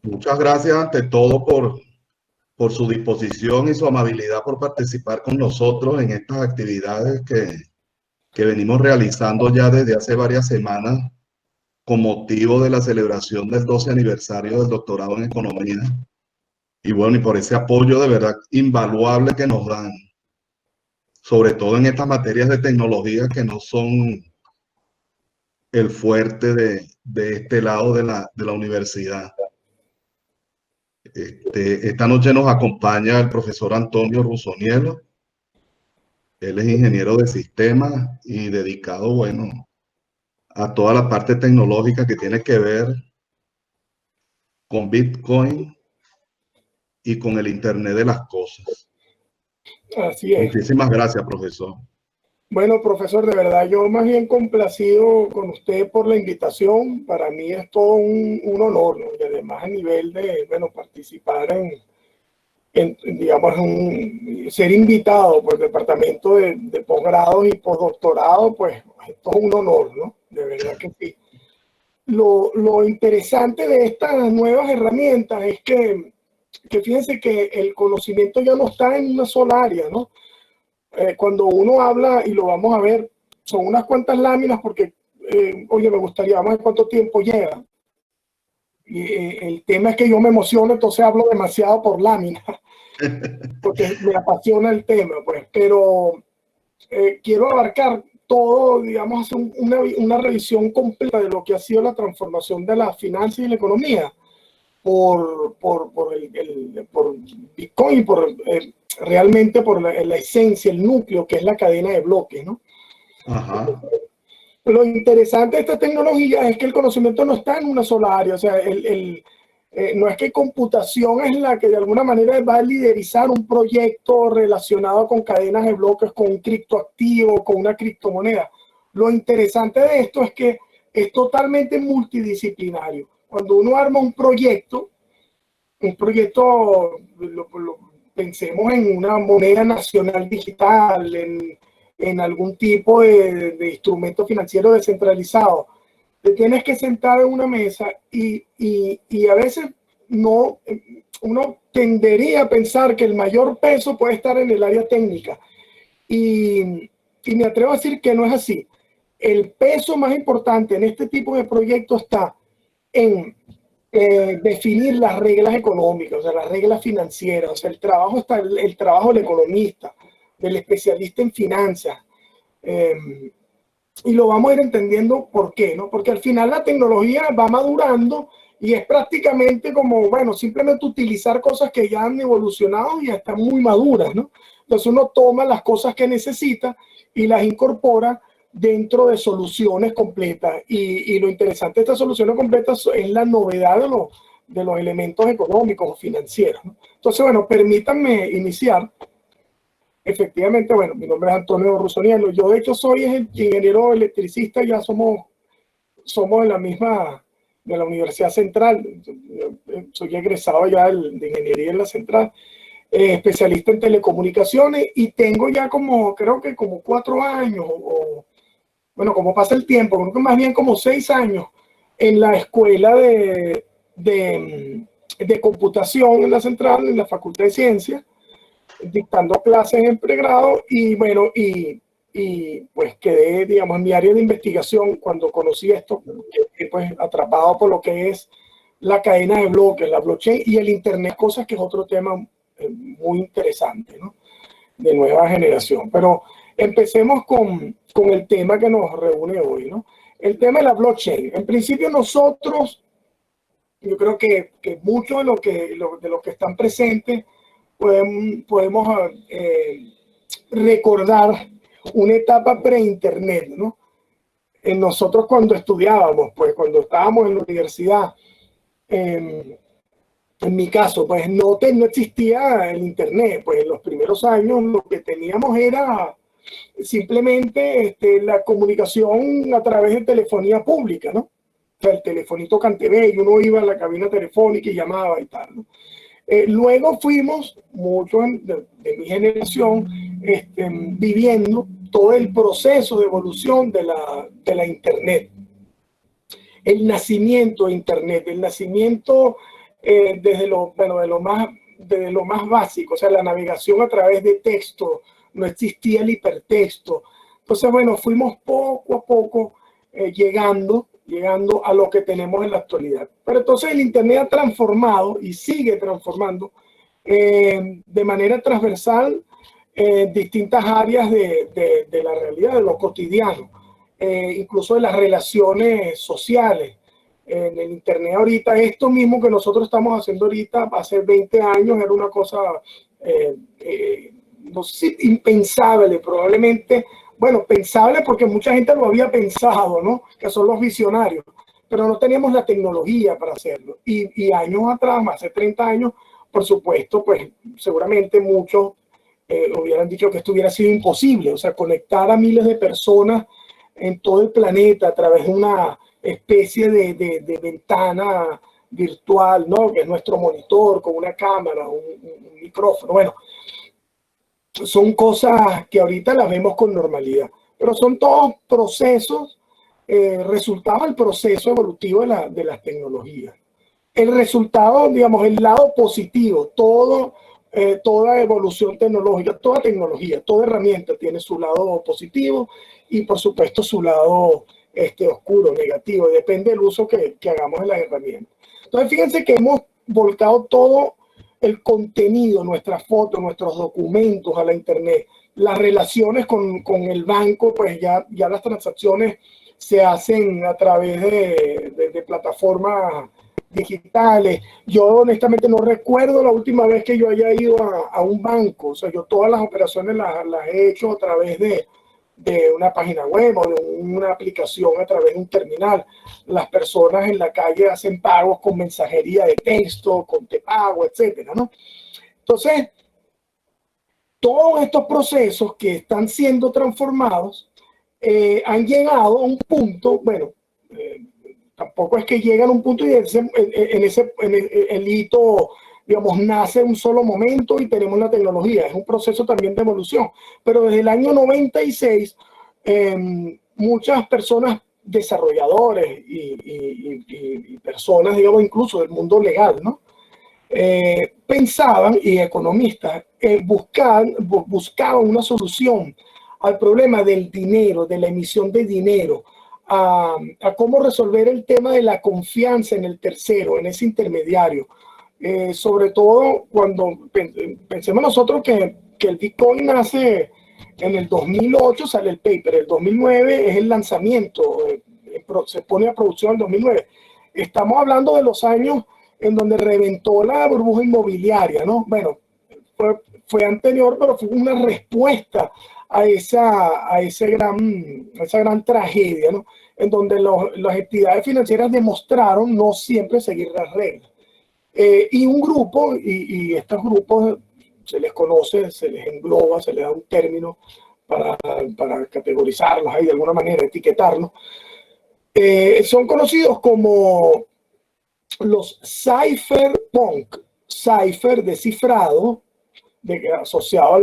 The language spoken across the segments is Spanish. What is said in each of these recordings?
Muchas gracias ante todo por su disposición y su amabilidad por participar con nosotros en estas actividades que venimos realizando ya desde hace varias semanas con motivo de la celebración del 12 aniversario del doctorado en economía. Y bueno, y por ese apoyo de verdad invaluable que nos dan, sobre todo en estas materias de tecnología que no son el fuerte de este lado de la universidad. Esta noche nos acompaña el profesor Antonio Rusonielo. Él es ingeniero de sistemas y dedicado, bueno, a toda la parte tecnológica que tiene que ver con Bitcoin y con el Internet de las cosas. Así es. Muchísimas gracias, profesor. Bueno, profesor, de verdad, yo más bien complacido con usted por la invitación. Para mí es todo un honor, ¿no? Y además a nivel de, bueno, participar digamos, ser invitado por el departamento de posgrados y postdoctorado, pues es todo un honor, ¿no? De verdad que sí. Lo interesante de estas nuevas herramientas es que fíjense que el conocimiento ya no está en una sola área, ¿no? Cuando uno habla, y lo vamos a ver, son unas cuantas láminas porque, oye, me gustaría, vamos a ver cuánto tiempo lleva. Y el tema es que yo me emociono, entonces hablo demasiado por láminas, porque me apasiona el tema, pues. Pero quiero abarcar todo, digamos, hacer una revisión completa de lo que ha sido la transformación de la finanza y la economía por Bitcoin, realmente por la esencia, el núcleo, que es la cadena de bloques, ¿no? Ajá. Lo interesante de esta tecnología es que el conocimiento no está en una sola área, o sea, no es que computación es la que de alguna manera va a liderizar un proyecto relacionado con cadenas de bloques, con un criptoactivo, con una criptomoneda. Lo interesante de esto es que es totalmente multidisciplinario. Cuando uno arma un proyecto, pensemos en una moneda nacional digital, en algún tipo de instrumento financiero descentralizado. Te tienes que sentar en una mesa y a veces no, uno tendería a pensar que el mayor peso puede estar en el área técnica. Y me atrevo a decir que no es así. El peso más importante en este tipo de proyectos está en definir las reglas económicas, o sea, las reglas financieras. O sea, el trabajo está el trabajo del economista, del especialista en finanzas. Y lo vamos a ir entendiendo por qué, ¿no? Porque al final la tecnología va madurando y es prácticamente como, bueno, simplemente utilizar cosas que ya han evolucionado y ya están muy maduras, ¿no? Entonces uno toma las cosas que necesita y las incorpora dentro de soluciones completas. Y lo interesante de estas soluciones completas es la novedad de los elementos económicos o financieros, ¿no? Entonces, bueno, permítanme iniciar. Efectivamente, bueno, mi nombre es Antonio Rusonielo. Yo, de hecho, soy ingeniero electricista, ya somos de la misma, de la Universidad Central. Soy egresado ya de ingeniería en la Central, especialista en telecomunicaciones y tengo ya como, creo que como 4 años, bueno, como pasa el tiempo, creo que más bien como 6 años en la escuela de computación en la Central, en la Facultad de Ciencias, dictando clases en pregrado y bueno, y pues quedé, digamos, en mi área de investigación cuando conocí esto, quedé pues atrapado por lo que es la cadena de bloques, la blockchain y el Internet, cosas que es otro tema muy interesante, ¿no? De nueva generación. Pero empecemos con el tema que nos reúne hoy, ¿no? El tema de la blockchain. En principio nosotros, yo creo que muchos de los que están presentes podemos recordar una etapa pre-internet, ¿no? En nosotros cuando estudiábamos, pues cuando estábamos en la universidad, en mi caso, pues no existía el internet, pues en los primeros años lo que teníamos era simplemente la comunicación a través de telefonía pública, ¿no? O sea, el telefonito Cantebé, y uno iba a la cabina telefónica y llamaba y tal, ¿no? Luego fuimos, muchos de mi generación, viviendo todo el proceso de evolución de la Internet. El nacimiento de Internet, el nacimiento desde lo más básico, o sea, la navegación a través de texto, no existía el hipertexto. Entonces, bueno, fuimos poco a poco llegando a lo que tenemos en la actualidad. Pero entonces el Internet ha transformado y sigue transformando de manera transversal distintas áreas de la realidad, de lo cotidiano, incluso de las relaciones sociales. En el Internet ahorita, esto mismo que nosotros estamos haciendo ahorita, hace 20 años era una cosa, no sé, impensable, probablemente, bueno, pensable porque mucha gente lo había pensado, ¿no? Que son los visionarios, pero no teníamos la tecnología para hacerlo. Y años atrás, más de 30 años, por supuesto, pues seguramente muchos hubieran dicho que esto hubiera sido imposible, o sea, conectar a miles de personas en todo el planeta a través de una especie de ventana virtual, ¿no? Que es nuestro monitor con una cámara, un micrófono. Bueno, son cosas que ahorita las vemos con normalidad, pero son todos procesos, resultados del proceso evolutivo de las tecnologías. El resultado, digamos, el lado positivo, toda evolución tecnológica, toda tecnología, toda herramienta tiene su lado positivo y por supuesto su lado oscuro, negativo, depende del uso que hagamos de las herramientas. Entonces fíjense que hemos volcado todo el contenido, nuestras fotos, nuestros documentos a la internet, las relaciones con el banco, pues ya las transacciones se hacen a través de plataformas digitales. Yo honestamente no recuerdo la última vez que yo haya ido a un banco. O sea, yo todas las operaciones las he hecho a través de una página web o de una aplicación a través de un terminal. Las personas en la calle hacen pagos con mensajería de texto, con Tepago, etcétera, ¿no? Entonces, todos estos procesos que están siendo transformados han llegado a un punto, bueno, tampoco es que llegan a un punto y el hito, digamos, nace en un solo momento y tenemos la tecnología. Es un proceso también de evolución. Pero desde el año 96, muchas personas, desarrolladores y personas, digamos, incluso del mundo legal, ¿no? Pensaban, y economistas, buscaban una solución al problema del dinero, de la emisión de dinero, a cómo resolver el tema de la confianza en el tercero, en ese intermediario. Sobre todo cuando pensemos nosotros que el Bitcoin nace en el 2008, sale el paper, el 2009 es el lanzamiento, se pone a producción en el 2009. Estamos hablando de los años en donde reventó la burbuja inmobiliaria, ¿no? Bueno, fue anterior, pero fue una respuesta a esa gran tragedia, ¿no? En donde las entidades financieras demostraron no siempre seguir las reglas. Y un grupo, y estos grupos se les conoce, se les engloba, se les da un término para categorizarlos ahí de alguna manera, etiquetarlos, son conocidos como los cypherpunk, cipher descifrado, asociado a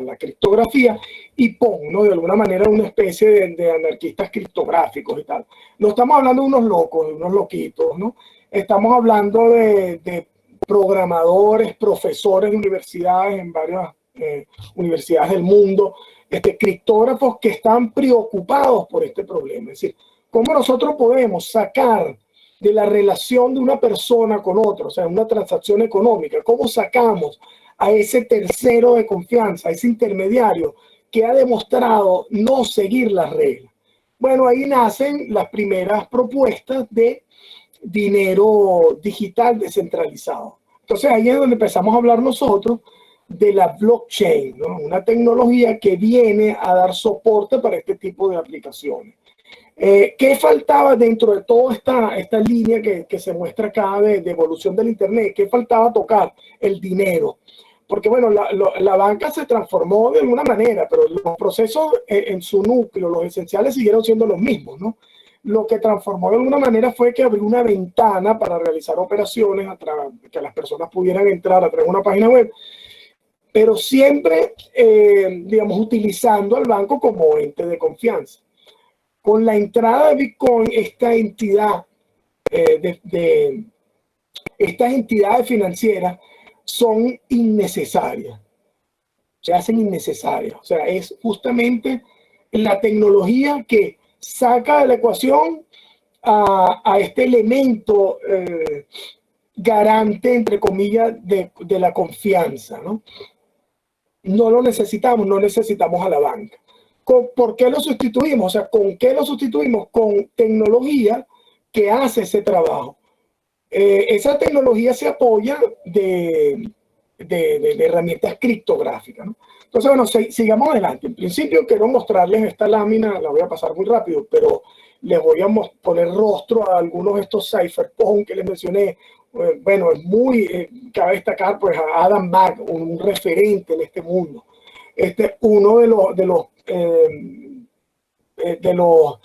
la criptografía, y punk, ¿no? De alguna manera una especie de anarquistas criptográficos y tal. No estamos hablando de unos locos, de unos loquitos, ¿no? Estamos hablando de programadores, profesores de universidades en varias universidades del mundo, criptógrafos que están preocupados por este problema. Es decir, ¿cómo nosotros podemos sacar de la relación de una persona con otra, o sea, una transacción económica, cómo sacamos a ese tercero de confianza, a ese intermediario que ha demostrado no seguir las reglas? Bueno, ahí nacen las primeras propuestas de dinero digital descentralizado. Entonces ahí es donde empezamos a hablar nosotros de la blockchain, ¿no? Una tecnología que viene a dar soporte para este tipo de aplicaciones. ¿Qué faltaba dentro de toda esta línea que se muestra acá de evolución del Internet? ¿Qué faltaba tocar? El dinero. Porque bueno, la banca se transformó de alguna manera, pero los procesos en su núcleo, los esenciales, siguieron siendo los mismos, ¿no? Lo que transformó de alguna manera fue que abrió una ventana para realizar operaciones, que las personas pudieran entrar a través de una página web, pero siempre, digamos, utilizando al banco como ente de confianza. Con la entrada de Bitcoin, esta entidad estas entidades financieras son innecesarias, se hacen innecesarias. O sea, es justamente la tecnología que saca de la ecuación a este elemento garante, entre comillas, de la confianza, ¿no? No lo necesitamos, no necesitamos a la banca. ¿Por qué lo sustituimos? O sea, ¿con qué lo sustituimos? Con tecnología que hace ese trabajo. Esa tecnología se apoya de herramientas criptográficas, ¿no? Entonces, bueno, sigamos adelante. En principio quiero mostrarles esta lámina, la voy a pasar muy rápido, pero les voy a poner rostro a algunos de estos cypherpunks que les mencioné. Bueno, es muy, cabe destacar pues a Adam Back, un referente en este mundo. Uno de los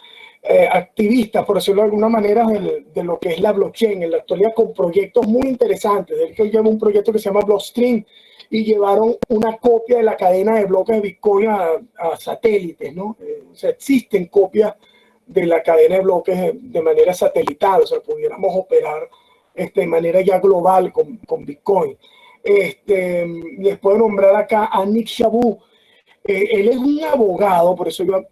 activistas, por decirlo de alguna manera, de lo que es la blockchain en la actualidad, con proyectos muy interesantes. Él que lleva un proyecto que se llama Blockstream y llevaron una copia de la cadena de bloques de Bitcoin a satélites, ¿no? O sea, existen copias de la cadena de bloques de manera satelital, o sea, pudiéramos operar de manera ya global con Bitcoin. Les puedo nombrar acá a Nick Shabu. Él es un abogado, por eso yo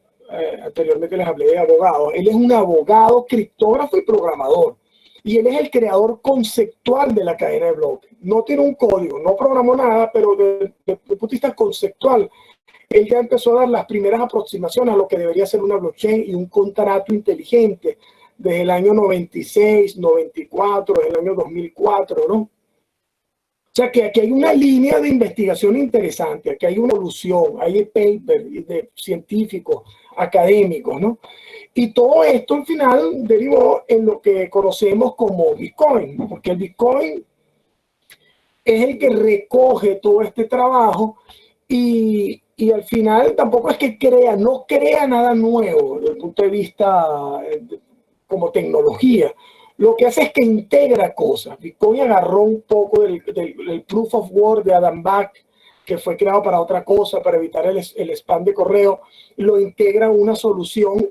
anteriormente les hablé de abogado. Él es un abogado, criptógrafo y programador. Y él es el creador conceptual de la cadena de bloques. No tiene un código, no programó nada, pero desde el punto de vista conceptual, él ya empezó a dar las primeras aproximaciones a lo que debería ser una blockchain y un contrato inteligente desde el año 96, 94, desde el año 2004, ¿no? O sea que aquí hay una línea de investigación interesante, aquí hay una evolución, hay papers de científicos, académicos, ¿no? Y todo esto al final derivó en lo que conocemos como Bitcoin, ¿no? Porque el Bitcoin es el que recoge todo este trabajo y al final tampoco es que no crea nada nuevo desde el punto de vista como tecnología. Lo que hace es que integra cosas. Bitcoin agarró un poco del Proof of Work de Adam Back, que fue creado para otra cosa, para evitar el spam de correo, lo integra en una solución,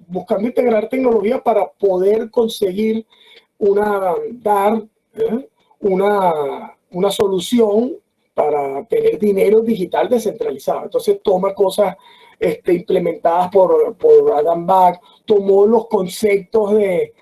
buscando integrar tecnología para poder conseguir dar una solución para tener dinero digital descentralizado. Entonces toma cosas implementadas por Adam Back, tomó los conceptos de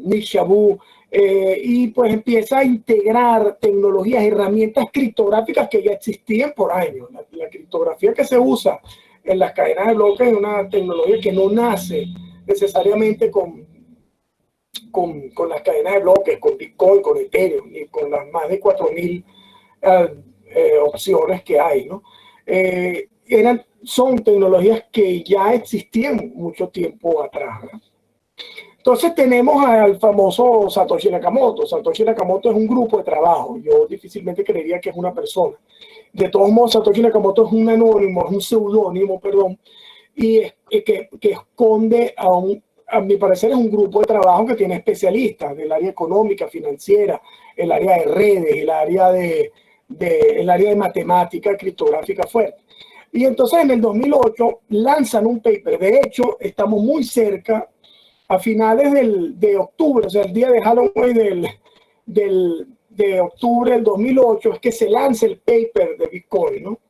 Nick Shabu, y pues empieza a integrar tecnologías, herramientas criptográficas que ya existían por años. La criptografía que se usa en las cadenas de bloques es una tecnología que no nace necesariamente con las cadenas de bloques, con Bitcoin, con Ethereum y con las más de 4.000 opciones que hay, ¿no? Son tecnologías que ya existían mucho tiempo atrás, ¿no? Entonces tenemos al famoso Satoshi Nakamoto. Satoshi Nakamoto es un grupo de trabajo. Yo difícilmente creería que es una persona. De todos modos, Satoshi Nakamoto es un anónimo, es un seudónimo, perdón, y que esconde a mi parecer es un grupo de trabajo que tiene especialistas del área económica, financiera, el área de redes, el área de matemática criptográfica fuerte. Y entonces en el 2008 lanzan un paper. De hecho, estamos muy cerca, a finales de octubre, o sea, el día de Halloween de octubre del 2008, es que se lanza el paper de Bitcoin, ¿no?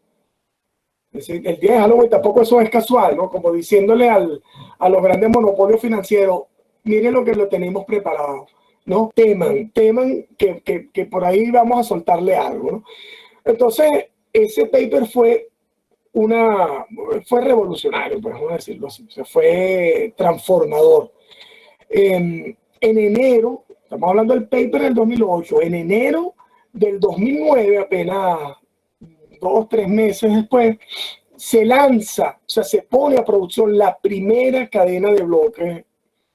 Es decir, el día de Halloween tampoco eso es casual, ¿no? Como diciéndole a los grandes monopolios financieros, miren lo que lo tenemos preparado, ¿no? Teman que por ahí vamos a soltarle algo, ¿no? Entonces, ese paper fue revolucionario, pues, vamos a decirlo así, o sea, fue transformador. En enero, estamos hablando del paper del 2008, en enero del 2009, apenas 2 o 3 meses después, se lanza, o sea, se pone a producción la primera cadena de bloques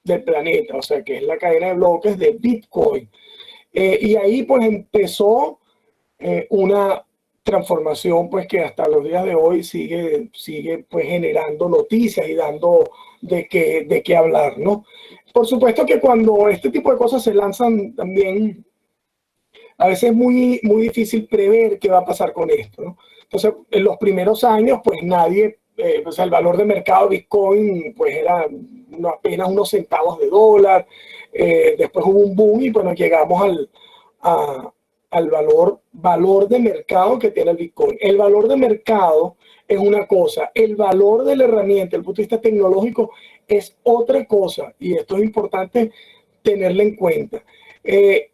del planeta, o sea, que es la cadena de bloques de Bitcoin. Y ahí pues empezó una transformación pues que hasta los días de hoy sigue pues generando noticias y dando de qué hablar, ¿no? Por supuesto que cuando este tipo de cosas se lanzan también a veces es muy difícil prever qué va a pasar con esto, ¿no? Entonces, en los primeros años, pues nadie, el valor de mercado de Bitcoin, pues era apenas unos centavos de dólar. Después hubo un boom y bueno, llegamos al valor de mercado que tiene el Bitcoin. El valor de mercado es una cosa, el valor de la herramienta, desde el punto de vista tecnológico, es otra cosa, y esto es importante tenerlo en cuenta.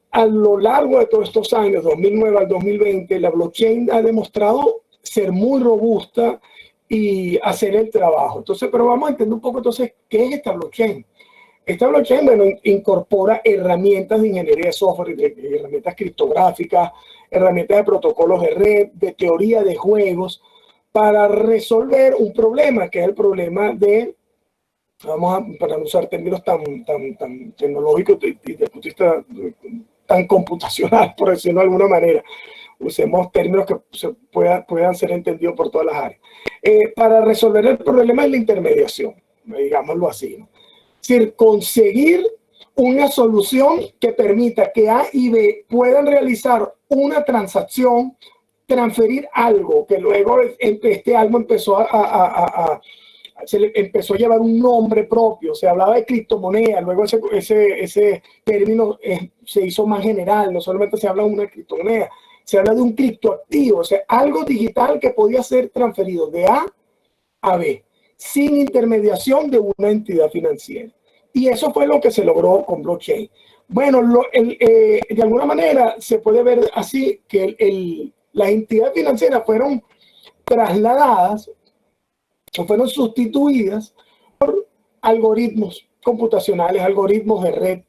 A lo largo de todos estos años, 2009 al 2020, la blockchain ha demostrado ser muy robusta y hacer el trabajo. Entonces, pero vamos a entender un poco entonces qué es esta blockchain. Esta blockchain, bueno, incorpora herramientas de ingeniería de software, de herramientas criptográficas, herramientas de protocolos de red, de teoría de juegos, para resolver un problema, que es el problema de, para no usar términos tan tecnológicos y desde el punto de vista tan computacional, por decirlo de alguna manera, usemos términos que puedan ser entendidos por todas las áreas. Para resolver el problema de la intermediación, digámoslo así, ¿no? Es decir, conseguir una solución que permita que A y B puedan realizar una transacción, transferir algo, que luego este algo empezó se le empezó a llevar un nombre propio, se hablaba de criptomoneda, luego ese término se hizo más general, no solamente se habla de una criptomoneda, se habla de un criptoactivo, o sea, algo digital que podía ser transferido de A a B, sin intermediación de una entidad financiera. Y eso fue lo que se logró con blockchain. Bueno, de alguna manera se puede ver así que las entidades financieras fueron trasladadas o fueron sustituidas por algoritmos computacionales, algoritmos de red,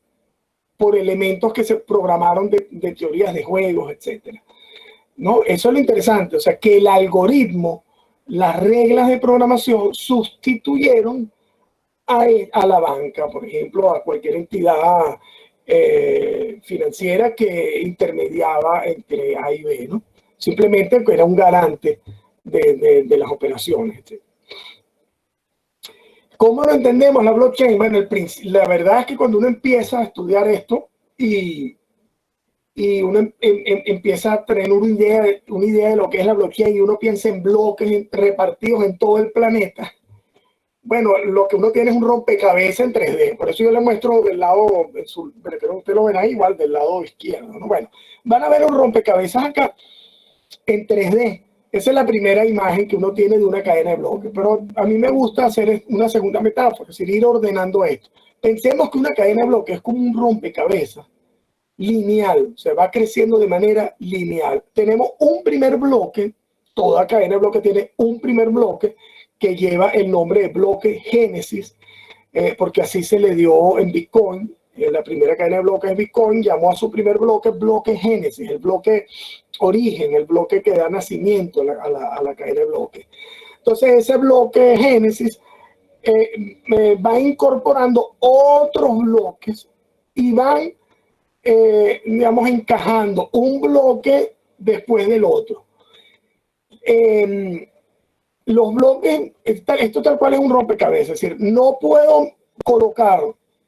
por elementos que se programaron de teorías de juegos, etc. ¿No? Eso es lo interesante, o sea, que el algoritmo, las reglas de programación sustituyeron a la banca, por ejemplo, a cualquier entidad financiera que intermediaba entre A y B, ¿no? Simplemente era un garante de las operaciones, etc. ¿Cómo lo entendemos la blockchain? Bueno, la verdad es que cuando uno empieza a estudiar esto y uno empieza a tener una idea de lo que es la blockchain y uno piensa en bloques repartidos en todo el planeta, bueno, lo que uno tiene es un rompecabezas en 3D. Por eso yo le muestro del lado, pero creo que ustedes lo ven ahí igual, del lado izquierdo, ¿no? Bueno, van a ver un rompecabezas acá en 3D. Esa es la primera imagen que uno tiene de una cadena de bloques. Pero a mí me gusta hacer una segunda metáfora, es decir, ir ordenando esto. Pensemos que una cadena de bloques es como un rompecabezas lineal, se va creciendo de manera lineal. Tenemos un primer bloque, toda cadena de bloques tiene un primer bloque que lleva el nombre de bloque Génesis, porque así se le dio en Bitcoin. La primera cadena de bloques de Bitcoin llamó a su primer bloque Génesis, el bloque origen, el bloque que da nacimiento a la cadena de bloques. Entonces ese bloque Génesis va incorporando otros bloques y van, digamos, encajando un bloque después del otro. Los bloques, esto tal cual es un rompecabezas, es decir, no puedo colocar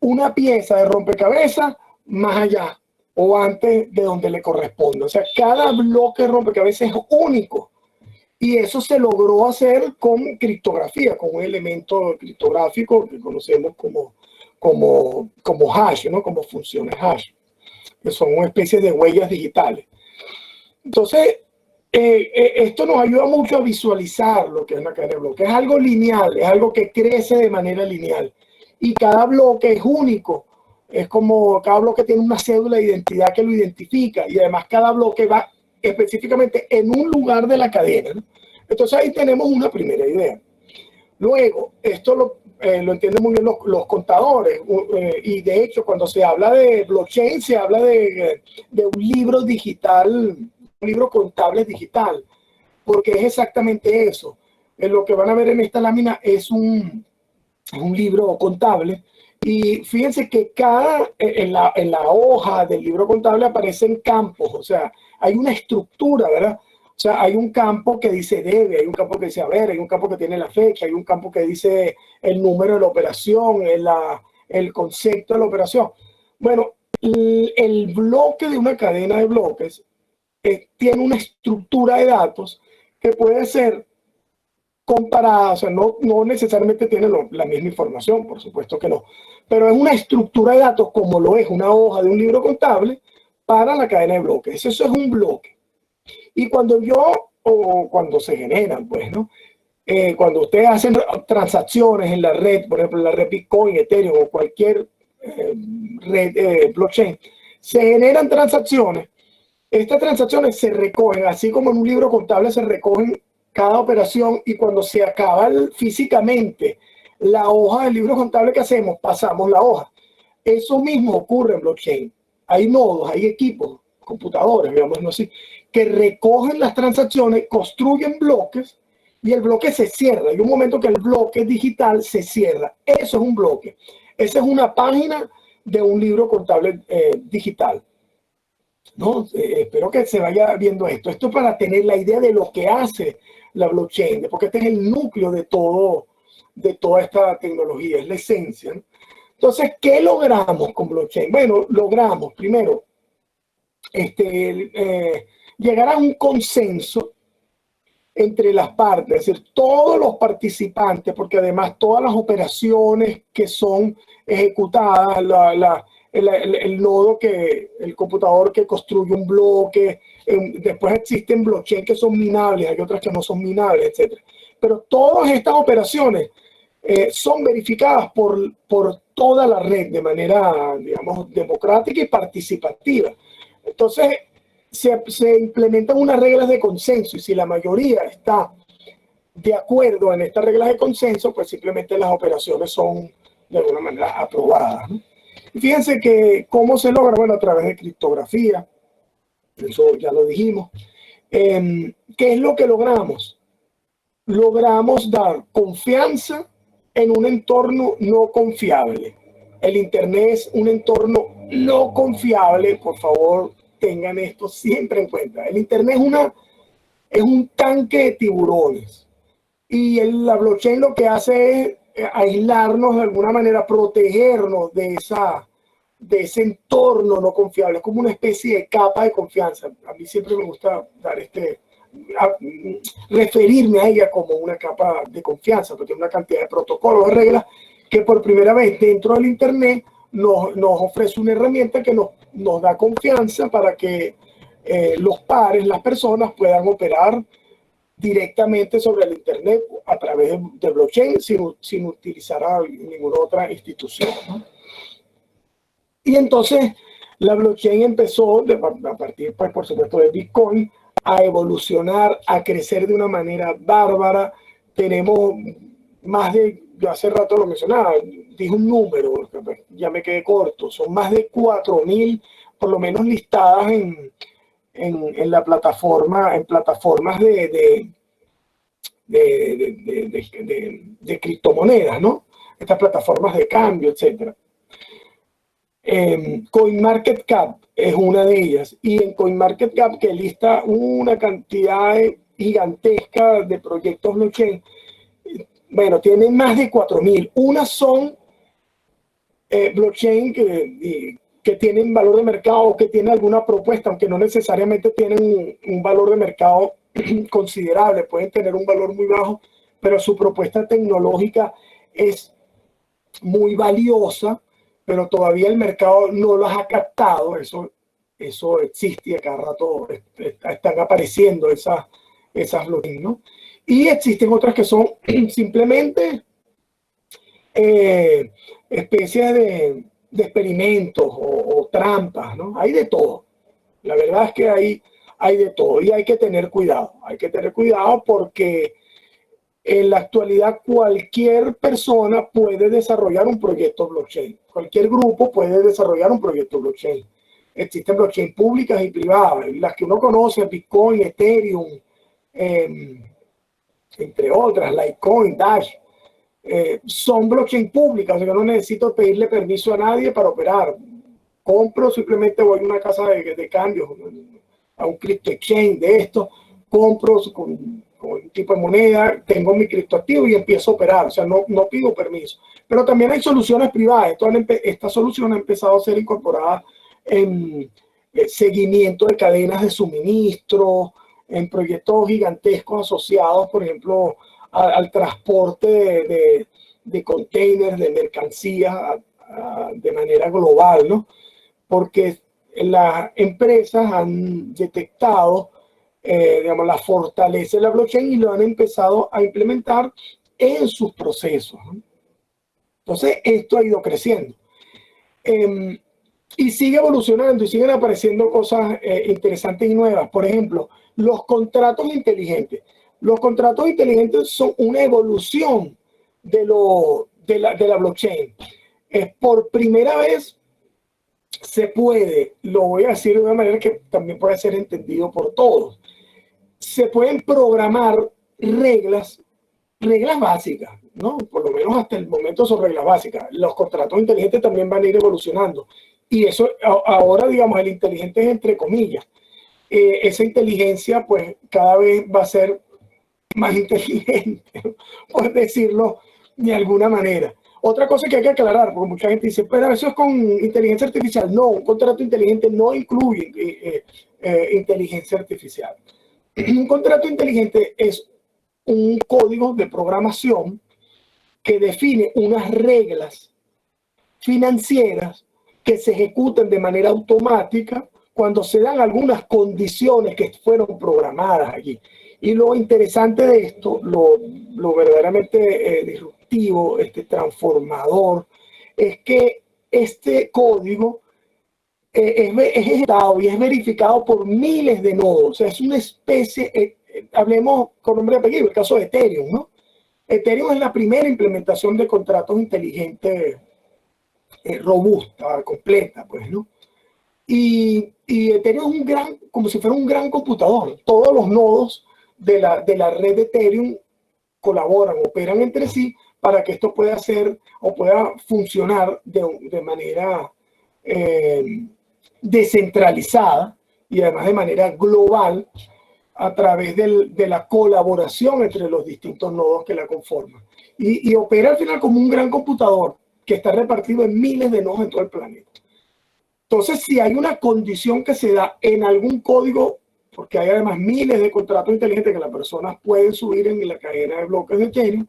una pieza de rompecabezas más allá o antes de donde le corresponde. O sea, cada bloque de rompecabezas es único. Y eso se logró hacer con criptografía, con un elemento criptográfico que conocemos como hash, ¿no? Como funciones hash, que son una especie de huellas digitales. Entonces, esto nos ayuda mucho a visualizar lo que es una cadena de bloques. Es algo lineal, es algo que crece de manera lineal. Y cada bloque es único. Es como cada bloque tiene una cédula de identidad que lo identifica. Y además cada bloque va específicamente en un lugar de la cadena, ¿no? Entonces ahí tenemos una primera idea. Luego, esto lo entienden muy bien los contadores. Y de hecho, cuando se habla de blockchain, se habla de un libro digital, un libro contable digital, porque es exactamente eso. Lo que van a ver en esta lámina es un libro contable, y fíjense que en la hoja del libro contable aparecen campos, o sea, hay una estructura, ¿verdad? O sea, hay un campo que dice debe, hay un campo que dice haber, hay un campo que tiene la fecha, hay un campo que dice el número de la operación, el concepto de la operación. Bueno, el bloque de una cadena de bloques tiene una estructura de datos que puede ser comparada, o sea, no necesariamente tiene la misma información, por supuesto que no, pero es una estructura de datos como lo es una hoja de un libro contable para la cadena de bloques. Eso es un bloque. Y cuando se generan, pues, ¿no? Cuando ustedes hacen transacciones en la red, por ejemplo, en la red Bitcoin, Ethereum o cualquier red blockchain, se generan transacciones. Estas transacciones se recogen, así como en un libro contable se recogen cada operación, y cuando se acaba físicamente la hoja del libro contable que hacemos, pasamos la hoja. Eso mismo ocurre en blockchain. Hay nodos, hay equipos, computadores, digamos así, que recogen las transacciones, construyen bloques, y el bloque se cierra. Hay un momento que el bloque digital se cierra. Eso es un bloque. Esa es una página de un libro contable digital. ¿No? Espero que se vaya viendo esto. Esto para tener la idea de lo que hace la blockchain, porque este es el núcleo de toda esta tecnología, es la esencia, ¿no? Entonces, ¿qué logramos con blockchain? Bueno, logramos primero llegar a un consenso entre las partes, es decir, todos los participantes, porque además todas las operaciones que son ejecutadas, el nodo el computador que construye un bloque, después existen blockchain que son minables, hay otras que no son minables, etc. Pero todas estas operaciones son verificadas por toda la red de manera, digamos, democrática y participativa. Entonces, se implementan unas reglas de consenso, y si la mayoría está de acuerdo en estas reglas de consenso, pues simplemente las operaciones son de alguna manera aprobadas, ¿no? Y fíjense que cómo se logra, bueno, a través de criptografía, eso ya lo dijimos. ¿Qué es lo que logramos? Logramos dar confianza en un entorno no confiable. El Internet es un entorno no confiable, por favor, tengan esto siempre en cuenta. El Internet es un tanque de tiburones, y la blockchain lo que hace es aislarnos de alguna manera, protegernos de ese entorno no confiable. Es como una especie de capa de confianza. A mí siempre me gusta referirme a ella como una capa de confianza, porque tiene una cantidad de protocolos, de reglas, que por primera vez dentro del Internet nos ofrece una herramienta que nos da confianza para que los pares, las personas, puedan operar directamente sobre el Internet a través de blockchain sin utilizar a ninguna otra institución, ¿no? Y entonces la blockchain empezó, a partir, pues, por supuesto, de Bitcoin, a evolucionar, a crecer de una manera bárbara. Tenemos más de, yo hace rato lo mencionaba, dije un número, ya me quedé corto, son más de 4.000 por lo menos listadas en la plataforma, en plataformas de criptomonedas, ¿no? Estas plataformas de cambio, etc. CoinMarketCap es una de ellas, y en CoinMarketCap, que lista una cantidad gigantesca de proyectos blockchain, bueno, tienen más de 4.000. Unas son blockchain que tienen valor de mercado, o que tienen alguna propuesta, aunque no necesariamente tienen un valor de mercado considerable, pueden tener un valor muy bajo, pero su propuesta tecnológica es muy valiosa, pero todavía el mercado no las ha captado. Eso existe, y a cada rato están apareciendo esas blockchain, ¿no? Y existen otras que son simplemente especies de experimentos o trampas, ¿no? Hay de todo. La verdad es que hay de todo, y hay que tener cuidado. Hay que tener cuidado porque en la actualidad cualquier persona puede desarrollar un proyecto blockchain. Cualquier grupo puede desarrollar un proyecto blockchain. Existen blockchain públicas y privadas. Las que uno conoce, Bitcoin, Ethereum, entre otras, Litecoin, Dash, son blockchain públicas. O sea, que no necesito pedirle permiso a nadie para operar. Compro, simplemente voy a una casa de cambios, a un crypto exchange de esto, compro con un tipo de moneda, tengo mi criptoactivo y empiezo a operar. O sea, no pido permiso. Pero también hay soluciones privadas. Esta solución ha empezado a ser incorporada en seguimiento de cadenas de suministro, en proyectos gigantescos asociados, por ejemplo, al transporte de containers, de mercancías de manera global, ¿no? Porque las empresas han detectado, digamos, la fortaleza de la blockchain y lo han empezado a implementar en sus procesos, ¿no? Entonces, esto ha ido creciendo. Y sigue evolucionando y siguen apareciendo cosas interesantes y nuevas. Por ejemplo, los contratos inteligentes. Los contratos inteligentes son una evolución de la blockchain. Por primera vez se puede, lo voy a decir de una manera que también puede ser entendido por todos, se pueden programar reglas básicas, ¿no? Por lo menos hasta el momento son reglas básicas. Los contratos inteligentes también van a ir evolucionando. Y eso ahora, digamos, el inteligente es entre comillas. Esa inteligencia, pues, cada vez va a ser más inteligente, por decirlo de alguna manera. Otra cosa que hay que aclarar, porque mucha gente dice, pero eso es con inteligencia artificial. No, un contrato inteligente no incluye inteligencia artificial. Un contrato inteligente es un código de programación que define unas reglas financieras que se ejecuten de manera automática cuando se dan algunas condiciones que fueron programadas allí. Y lo interesante de esto, lo verdaderamente disruptivo, transformador, es que este código es ejecutado y es verificado por miles de nodos. O sea, es una especie, hablemos con nombre y apellido, el caso de Ethereum, ¿no? Ethereum es la primera implementación de contratos inteligentes robusta, completa, pues, ¿no? Y Ethereum es como si fuera un gran computador. Todos los nodos de la red de Ethereum colaboran, operan entre sí para que esto pueda ser o pueda funcionar de manera descentralizada y además de manera global a través de la colaboración entre los distintos nodos que la conforman. Y opera al final como un gran computador que está repartido en miles de nodos en todo el planeta. Entonces, si hay una condición que se da en algún código, porque hay además miles de contratos inteligentes que las personas pueden subir en la cadena de bloques de Ethereum,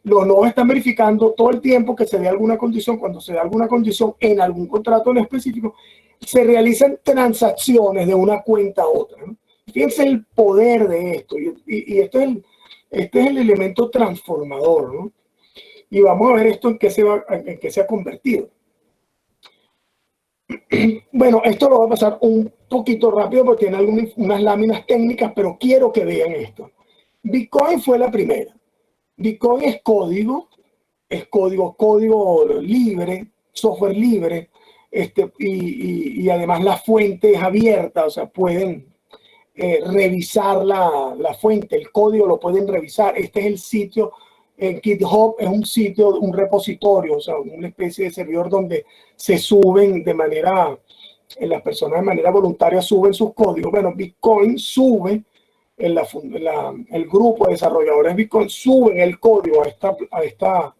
los nodos están verificando todo el tiempo que se dé alguna condición. Cuando se da alguna condición en algún contrato en específico, se realizan transacciones de una cuenta a otra, ¿no? Fíjense el poder de esto. Y este es el elemento transformador, ¿no? Y vamos a ver esto en qué se ha convertido. Bueno, esto lo voy a pasar un poquito rápido porque tiene unas láminas técnicas, pero quiero que vean esto. Bitcoin fue la primera. Bitcoin es código libre, software libre, y además la fuente es abierta, o sea, pueden revisar la fuente, el código lo pueden revisar. Este es el sitio. GitHub es un sitio, un repositorio, o sea, una especie de servidor donde se suben las personas de manera voluntaria suben sus códigos. Bueno, Bitcoin sube, el grupo de desarrolladores Bitcoin suben el código a esta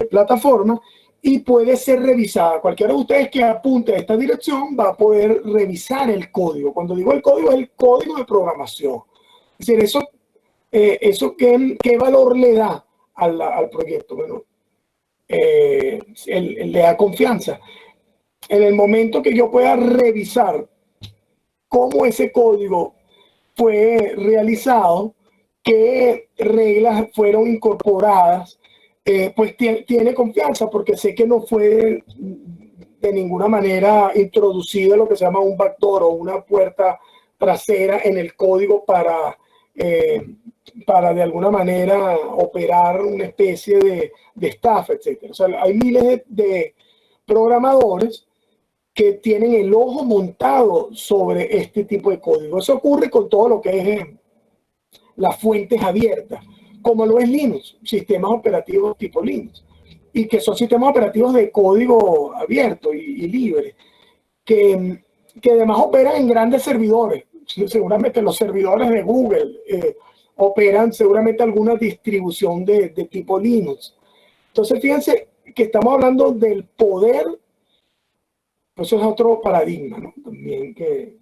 plataforma y puede ser revisada. Cualquiera de ustedes que apunte a esta dirección va a poder revisar el código. Cuando digo el código, es el código de programación. Es decir, eso ¿qué valor le da al proyecto? Bueno, le da confianza. En el momento que yo pueda revisar cómo ese código fue realizado, qué reglas fueron incorporadas, pues tiene confianza porque sé que no fue de ninguna manera introducido lo que se llama un backdoor o una puerta trasera en el código para de alguna manera operar una especie de estafa, etc. O sea, hay miles de programadores que tienen el ojo montado sobre este tipo de código. Eso ocurre con todo lo que es las fuentes abiertas, como lo es Linux, sistemas operativos tipo Linux, y que son sistemas operativos de código abierto y libre, que además operan en grandes servidores. Seguramente los servidores de Google operan seguramente alguna distribución de tipo Linux. Entonces, fíjense que estamos hablando del poder. Eso es otro paradigma, ¿no? También que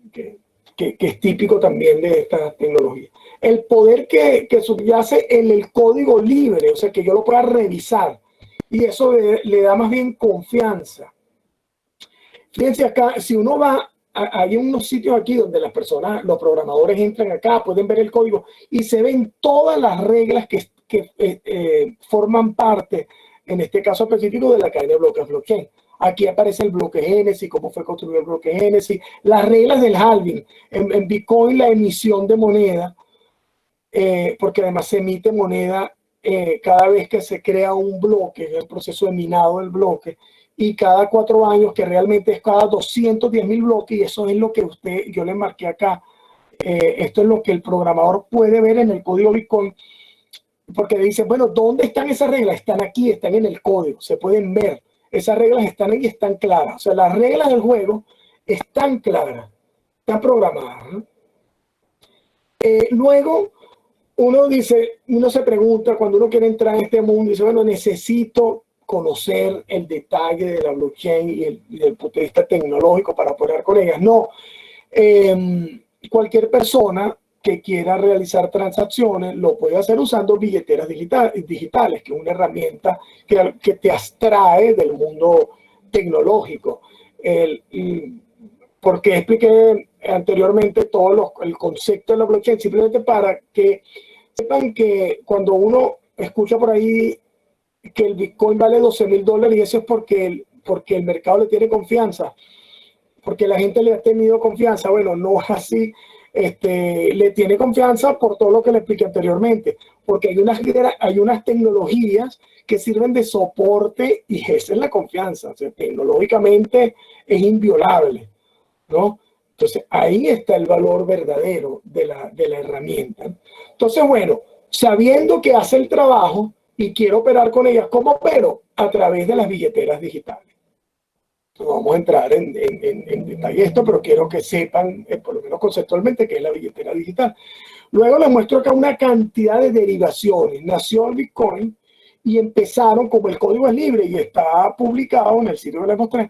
que es típico también de esta tecnología. El poder que subyace en el código libre, o sea, que yo lo pueda revisar, y eso le da más bien confianza. Fíjense acá, si uno va, hay unos sitios aquí donde las personas, los programadores entran acá, pueden ver el código y se ven todas las reglas que forman parte, en este caso específico, de la cadena de bloques blockchain. Aquí aparece el bloque Génesis, cómo fue construido el bloque Génesis, las reglas del halving, en Bitcoin la emisión de moneda, porque además se emite moneda cada vez que se crea un bloque, el proceso de minado del bloque, y cada 4 años, que realmente es cada 210.000 bloques, y eso es lo que yo le marqué acá. Esto es lo que el programador puede ver en el código Bitcoin, porque dice, bueno, ¿dónde están esas reglas? Están aquí, están en el código, se pueden ver. Esas reglas están ahí y están claras. O sea, las reglas del juego están claras, están programadas, ¿no? Luego, uno se pregunta, cuando uno quiere entrar en este mundo, dice, bueno, necesito conocer el detalle de la blockchain y desde el punto de vista tecnológico para operar con ellas. No, cualquier persona que quiera realizar transacciones lo puede hacer usando billeteras digitales, que es una herramienta que te abstrae del mundo tecnológico. Porque expliqué anteriormente todo el concepto de la blockchain, simplemente para que sepan que cuando uno escucha por ahí que el Bitcoin vale $12.000, y eso es porque el mercado le tiene confianza, porque la gente le ha tenido confianza. Bueno, no es así. Le tiene confianza por todo lo que le expliqué anteriormente, porque hay unas tecnologías que sirven de soporte y esa es la confianza. O sea, tecnológicamente es inviolable, ¿no? Entonces, ahí está el valor verdadero de la herramienta. Entonces, bueno, sabiendo que hace el trabajo y quiero operar con ellas, ¿cómo opero? A través de las billeteras digitales. No vamos a entrar en detalle esto, pero quiero que sepan, por lo menos conceptualmente, qué es la billetera digital. Luego les muestro acá una cantidad de derivaciones. Nació el Bitcoin y empezaron, como el código es libre y está publicado en el sitio que les mostré,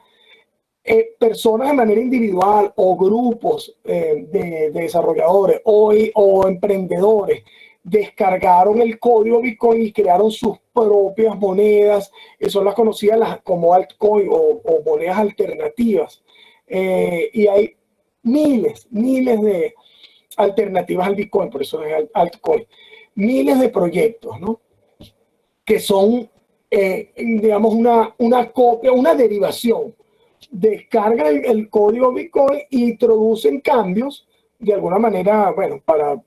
personas de manera individual o grupos de desarrolladores o emprendedores descargaron el código Bitcoin y crearon sus propias monedas. Eso las conocidas como altcoin o monedas alternativas. Y hay miles de alternativas al Bitcoin, por eso es altcoin. Miles de proyectos, ¿no? Que son, digamos, una copia, una derivación. Descargan el código Bitcoin e introducen cambios de alguna manera, bueno, para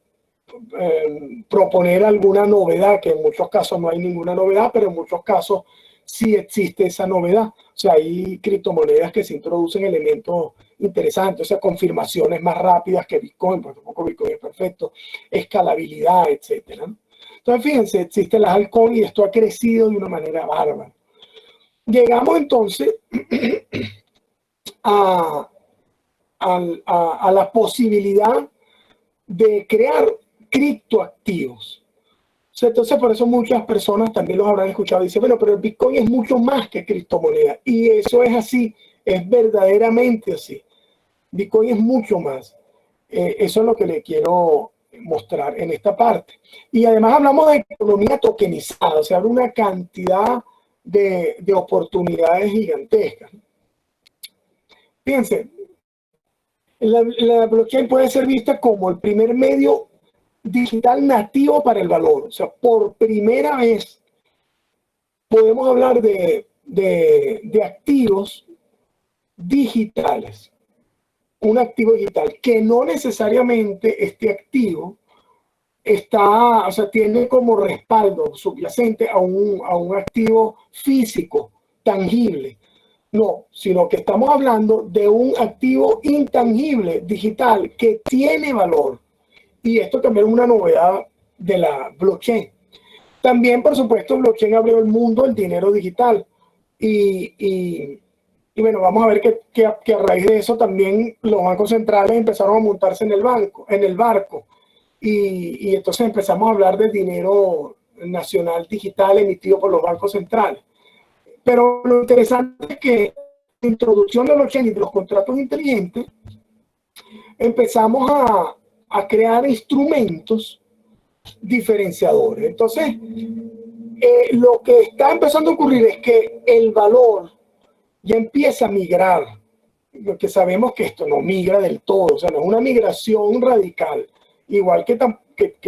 proponer alguna novedad, que en muchos casos no hay ninguna novedad, pero en muchos casos sí existe esa novedad. O sea, hay criptomonedas que se introducen elementos interesantes, o sea, confirmaciones más rápidas que Bitcoin, porque tampoco Bitcoin es perfecto, escalabilidad, etcétera, ¿no? Entonces, fíjense, existen las altcoins y esto ha crecido de una manera bárbara. Llegamos entonces a la posibilidad de crear criptoactivos. O sea, entonces, por eso muchas personas también los habrán escuchado. Dicen, bueno, pero el Bitcoin es mucho más que criptomoneda. Y eso es así, es verdaderamente así. Bitcoin es mucho más. Eso es lo que le quiero mostrar en esta parte. Y además hablamos de economía tokenizada, o sea, una cantidad de oportunidades gigantescas. Fíjense, la blockchain puede ser vista como el primer medio digital nativo para el valor. O sea, por primera vez podemos hablar de activos digitales. Un activo digital que no necesariamente este activo o sea, tiene como respaldo subyacente a un activo físico, tangible. No, sino que estamos hablando de un activo intangible, digital, que tiene valor. Y esto también es una novedad de la blockchain. También, por supuesto, blockchain abrió el mundo del dinero digital. Y bueno, vamos a ver que a raíz de eso también los bancos centrales empezaron a montarse en el barco. Y entonces empezamos a hablar de dinero nacional digital emitido por los bancos centrales. Pero lo interesante es que la introducción de blockchain y de los contratos inteligentes empezamos a crear instrumentos diferenciadores. Entonces, lo que está empezando a ocurrir es que el valor ya empieza a migrar, porque sabemos que esto no migra del todo, o sea, no es una migración radical, igual que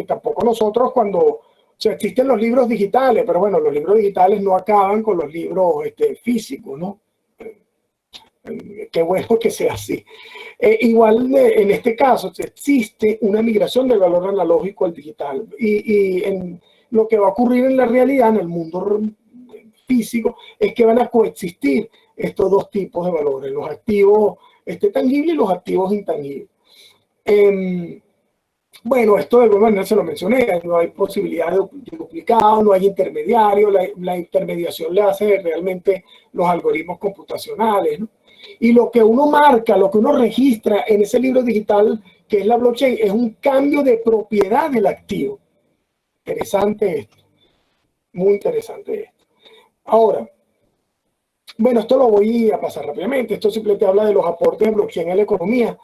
tampoco nosotros cuando, o sea, existen los libros digitales, pero bueno, los libros digitales no acaban con los libros físicos, ¿no? Qué bueno que sea así. Igual en este caso existe una migración del valor analógico al digital y en lo que va a ocurrir en la realidad, en el mundo físico, es que van a coexistir estos dos tipos de valores, los activos tangibles y los activos intangibles. Bueno, esto de alguna manera se lo mencioné, no hay posibilidad de duplicado, no hay intermediario, la intermediación le hace realmente los algoritmos computacionales, ¿no? Y lo que uno marca, lo que uno registra en ese libro digital que es la blockchain, es un cambio de propiedad del activo. Interesante esto, muy interesante esto. Ahora, bueno, esto lo voy a pasar rápidamente, esto simplemente habla de los aportes de blockchain a la economía.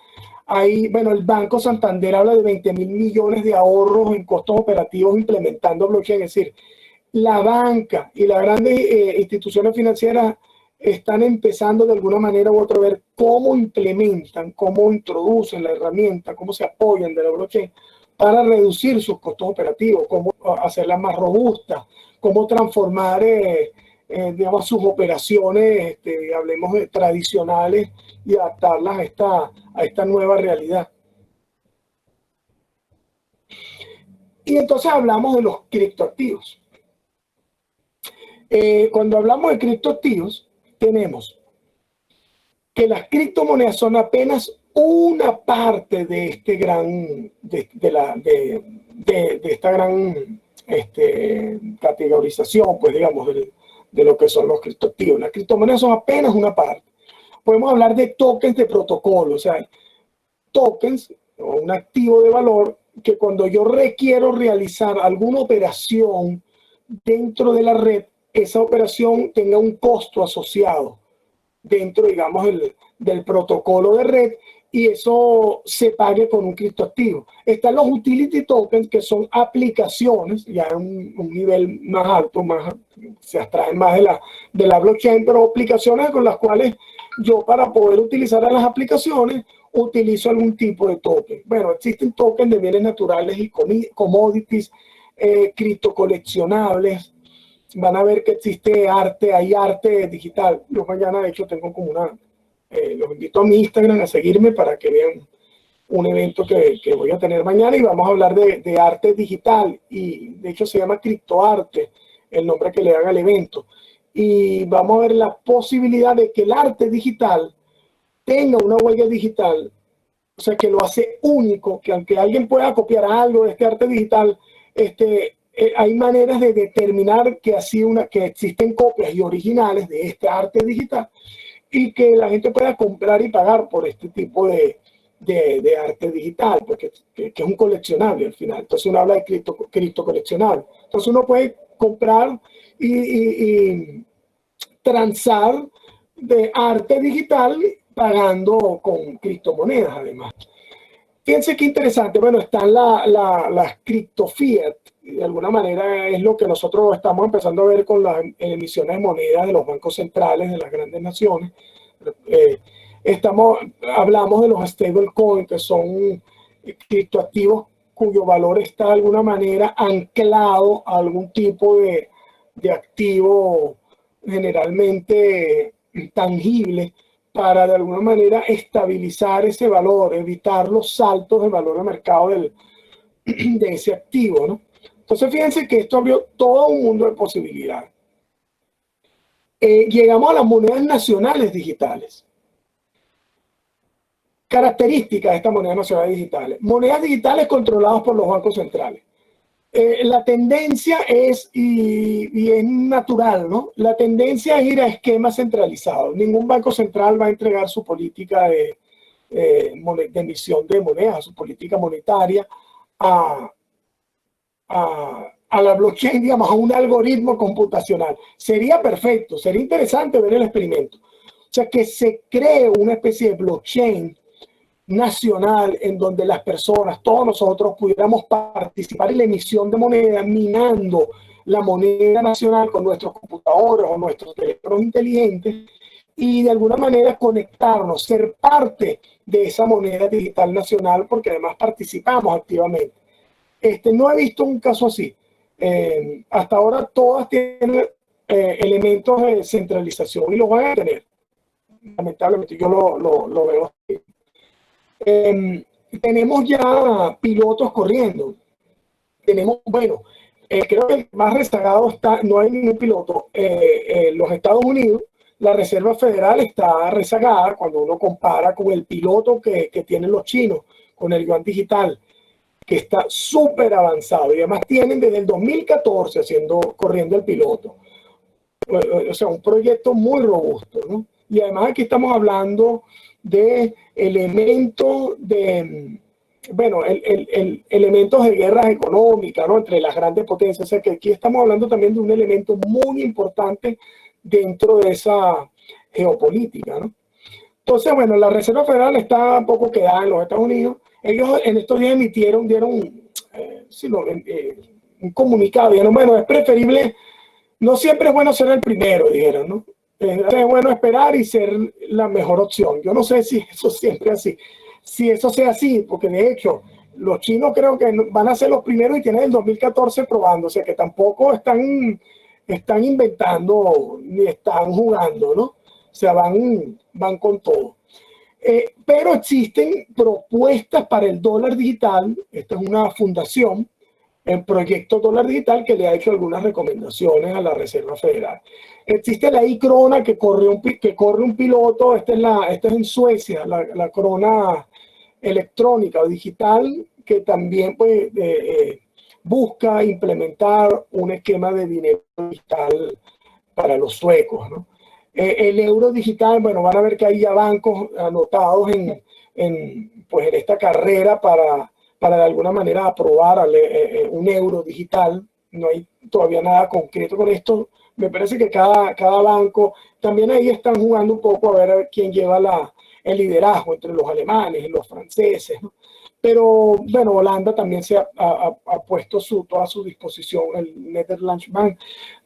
Ahí, bueno, el Banco Santander habla de 20.000 millones de ahorros en costos operativos implementando blockchain, es decir, la banca y las grandes instituciones financieras están empezando de alguna manera u otra a ver cómo implementan, cómo introducen la herramienta, cómo se apoyan de la blockchain para reducir sus costos operativos, cómo hacerla más robusta, cómo transformar digamos, sus operaciones, hablemos de tradicionales, y adaptarlas a esta nueva realidad. Y entonces hablamos de los criptoactivos. Cuando hablamos de criptoactivos, tenemos que las criptomonedas son apenas una parte de este gran, de esta gran categorización, pues digamos, de lo que son los criptoactivos. Las criptomonedas son apenas una parte. Podemos hablar de tokens de protocolo, o sea, tokens o un activo de valor que cuando yo requiero realizar alguna operación dentro de la red, esa operación tenga un costo asociado dentro, digamos, del protocolo de red, y eso se pague con un criptoactivo. Están los utility tokens, que son aplicaciones, ya en un nivel más alto, se abstraen más de la blockchain, pero aplicaciones con las cuales yo, para poder utilizar a las aplicaciones, utilizo algún tipo de token. Bueno, existen tokens de bienes naturales y commodities, criptocoleccionables. Van a ver que existe arte, hay arte digital. Yo mañana, de hecho, tengo como los invito a mi Instagram a seguirme para que vean un evento que voy a tener mañana, y vamos a hablar de arte digital, y de hecho se llama criptoarte, el nombre que le dan al evento. Y vamos a ver la posibilidad de que el arte digital tenga una huella digital, o sea, que lo hace único, que aunque alguien pueda copiar algo de este arte digital, hay maneras de determinar que existen copias y originales de este arte digital, y que la gente pueda comprar y pagar por este tipo de arte digital, porque que es un coleccionable al final. Entonces uno habla de cripto coleccionable. Entonces uno puede comprar y transar de arte digital pagando con criptomonedas además. Fíjense qué interesante. Bueno, están las cripto fiat. De alguna manera es lo que nosotros estamos empezando a ver con las emisiones de moneda de los bancos centrales de las grandes naciones. Hablamos de los stablecoins, que son criptoactivos cuyo valor está de alguna manera anclado a algún tipo de activo generalmente tangible, para de alguna manera estabilizar ese valor, evitar los saltos de valor de mercado de ese activo, ¿no? Entonces fíjense que esto abrió todo un mundo de posibilidades. Llegamos a las monedas nacionales digitales. Características de estas monedas nacionales digitales. Monedas digitales controladas por los bancos centrales. La tendencia es, y es natural, ¿no? La tendencia es ir a esquemas centralizados. Ningún banco central va a entregar su política de emisión de monedas, su política monetaria a la blockchain, digamos, a un algoritmo computacional. Sería perfecto, sería interesante ver el experimento. O sea, que se cree una especie de blockchain nacional en donde las personas, todos nosotros, pudiéramos participar en la emisión de moneda, minando la moneda nacional con nuestros computadores o nuestros teléfonos inteligentes y de alguna manera conectarnos, ser parte de esa moneda digital nacional, porque además participamos activamente. No he visto un caso así. Hasta ahora todas tienen elementos de centralización y los van a tener. Lamentablemente yo lo veo así. Tenemos ya pilotos corriendo. Tenemos, bueno, creo que el más rezagado está, no hay ningún piloto. Los Estados Unidos, la Reserva Federal está rezagada cuando uno compara con el piloto que tienen los chinos, con el yuan digital, que está súper avanzado. Y además tienen desde el 2014 corriendo el piloto. O sea, un proyecto muy robusto, ¿no? Y además aquí estamos hablando de elementos de, bueno, elementos de guerras económicas, ¿no? Entre las grandes potencias. O sea que aquí estamos hablando también de un elemento muy importante dentro de esa geopolítica, ¿no? Entonces, bueno, la Reserva Federal está un poco quedada en los Estados Unidos. Ellos en estos días dieron un comunicado, dijeron, bueno, es preferible, no siempre es bueno ser el primero, dijeron, ¿no? Es bueno esperar y ser la mejor opción. Yo no sé si eso siempre es así. Si eso sea así, porque de hecho los chinos creo que van a ser los primeros y tienen el 2014 probando, o sea que tampoco están inventando ni están jugando, ¿no? O sea, van con todo. Pero existen propuestas para el dólar digital. Esta es una fundación, el proyecto dólar digital, que le ha hecho algunas recomendaciones a la Reserva Federal. Existe la iCrona que corre un piloto. Esta es en Suecia, la Krona electrónica o digital, que también pues, busca implementar un esquema de dinero digital para los suecos, ¿no? El euro digital, bueno, van a ver que hay ya bancos anotados en esta carrera para de alguna manera aprobar un euro digital. No hay todavía nada concreto con esto. Me parece que cada banco, también ahí están jugando un poco a ver quién lleva el liderazgo entre los alemanes y los franceses, ¿no? Pero bueno, Holanda también se ha puesto toda su disposición, el Netherlands Bank,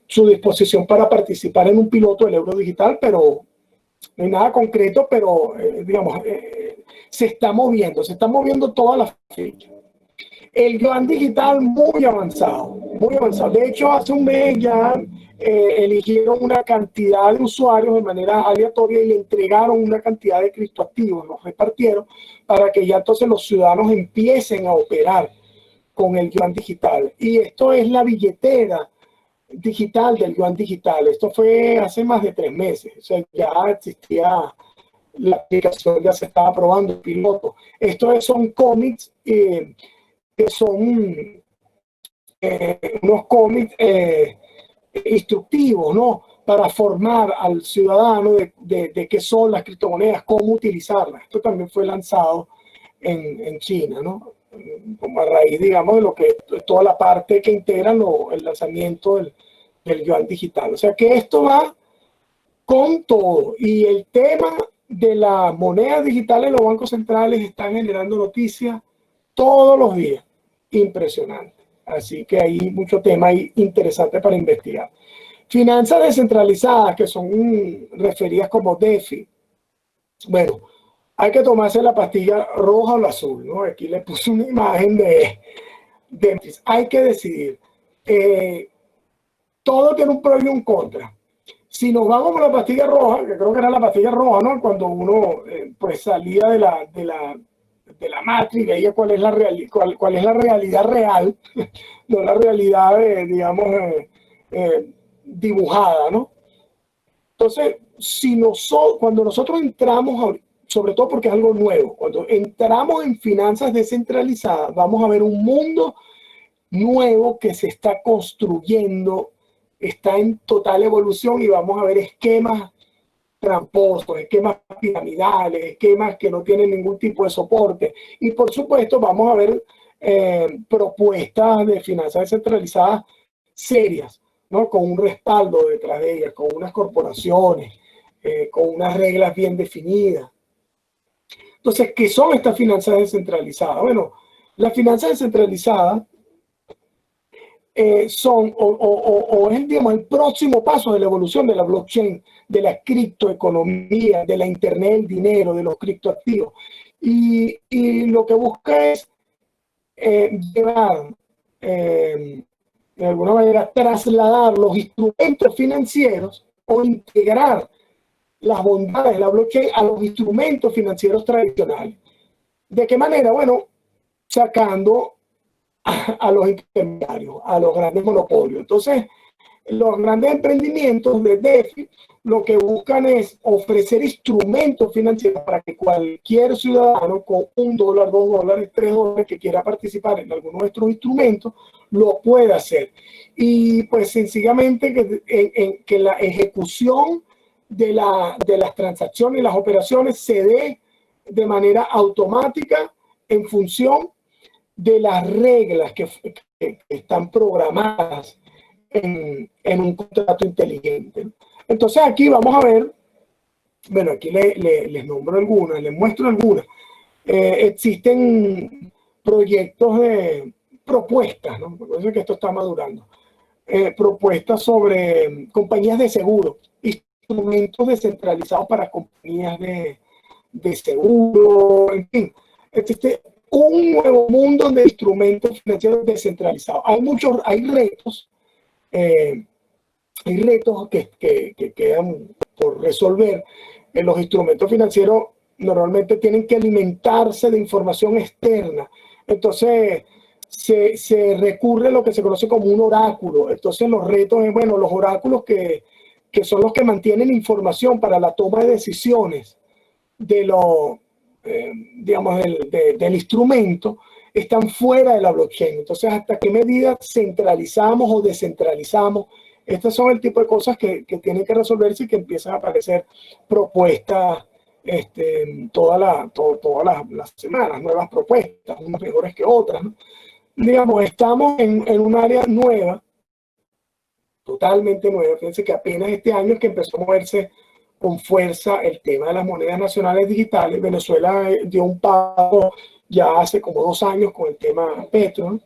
su disposición para participar en un piloto del euro digital, pero no hay nada concreto, pero digamos, se está moviendo todas las fechas. El yuan digital muy avanzado, muy avanzado. De hecho, hace un mes ya eligieron una cantidad de usuarios de manera aleatoria y le entregaron una cantidad de criptoactivos, los repartieron para que ya entonces los ciudadanos empiecen a operar con el yuan digital. Y esto es la billetera digital del yuan digital. Esto fue hace más de 3 meses. O sea, ya existía la aplicación, ya se estaba probando el piloto. Estos son cómics que son unos cómics instructivos, ¿no? Para formar al ciudadano de qué son las criptomonedas, cómo utilizarlas. Esto también fue lanzado en China, ¿no? Como a raíz, digamos, de lo que toda la parte que integra el lanzamiento del yuan digital. O sea que esto va con todo. Y el tema de la moneda digital en los bancos centrales están generando noticias todos los días. Impresionante. Así que hay mucho tema interesante para investigar. Finanzas descentralizadas, que son referidas como DeFi. Bueno, hay que tomarse la pastilla roja o la azul, ¿no? Aquí le puse una imagen de hay que decidir. Todo tiene un pro y un contra. Si nos vamos con la pastilla roja, que creo que era la pastilla roja, ¿no? Cuando uno pues salía de la matriz, veía cuál es la realidad real, no la realidad, digamos, dibujada, ¿no? Entonces, cuando nosotros entramos, sobre todo porque es algo nuevo, cuando entramos en finanzas descentralizadas, vamos a ver un mundo nuevo que se está construyendo, está en total evolución y vamos a ver esquemas tramposos, esquemas piramidales, esquemas que no tienen ningún tipo de soporte. Y por supuesto vamos a ver propuestas de finanzas descentralizadas serias, ¿no? Con un respaldo detrás de ellas, con unas corporaciones, con unas reglas bien definidas. Entonces, ¿qué son estas finanzas descentralizadas? Bueno, las finanzas descentralizadas son o es, digamos, el próximo paso de la evolución de la blockchain, de la criptoeconomía, de la internet del dinero, de los criptoactivos. Y lo que busca es llevar, de alguna manera, trasladar los instrumentos financieros o integrar las bondades de la blockchain a los instrumentos financieros tradicionales. ¿De qué manera? Bueno, sacando a los intermediarios, a los grandes monopolios. Entonces, los grandes emprendimientos de DeFi lo que buscan es ofrecer instrumentos financieros para que cualquier ciudadano con $1, $2, $3 que quiera participar en alguno de estos instrumentos lo pueda hacer. Y pues sencillamente que la ejecución de las transacciones y las operaciones se dé de manera automática en función de las reglas que están programadas en un contrato inteligente. Entonces aquí vamos a ver, bueno, aquí les nombro algunas, les muestro algunas. Existen proyectos de propuestas, ¿no? Por eso es que esto está madurando. Propuestas sobre compañías de seguro, instrumentos descentralizados para compañías de seguro, en fin. Existe un nuevo mundo de instrumentos financieros descentralizados. Hay retos. Hay retos que quedan por resolver. Los instrumentos financieros normalmente tienen que alimentarse de información externa. Entonces, se recurre a lo que se conoce como un oráculo. Entonces, los retos es, bueno, los oráculos que son los que mantienen información para la toma de decisiones de digamos, del instrumento, están fuera de la blockchain. Entonces, ¿hasta qué medida centralizamos o descentralizamos? Estas son el tipo de cosas que tienen que resolverse y que empiezan a aparecer propuestas todas las semanas, nuevas propuestas, unas mejores que otras, ¿no? Digamos, estamos en un área nueva, totalmente nueva. Fíjense que apenas este año es que empezó a moverse con fuerza el tema de las monedas nacionales digitales. Venezuela dio un paso ya hace como 2 años con el tema Petro, ¿no?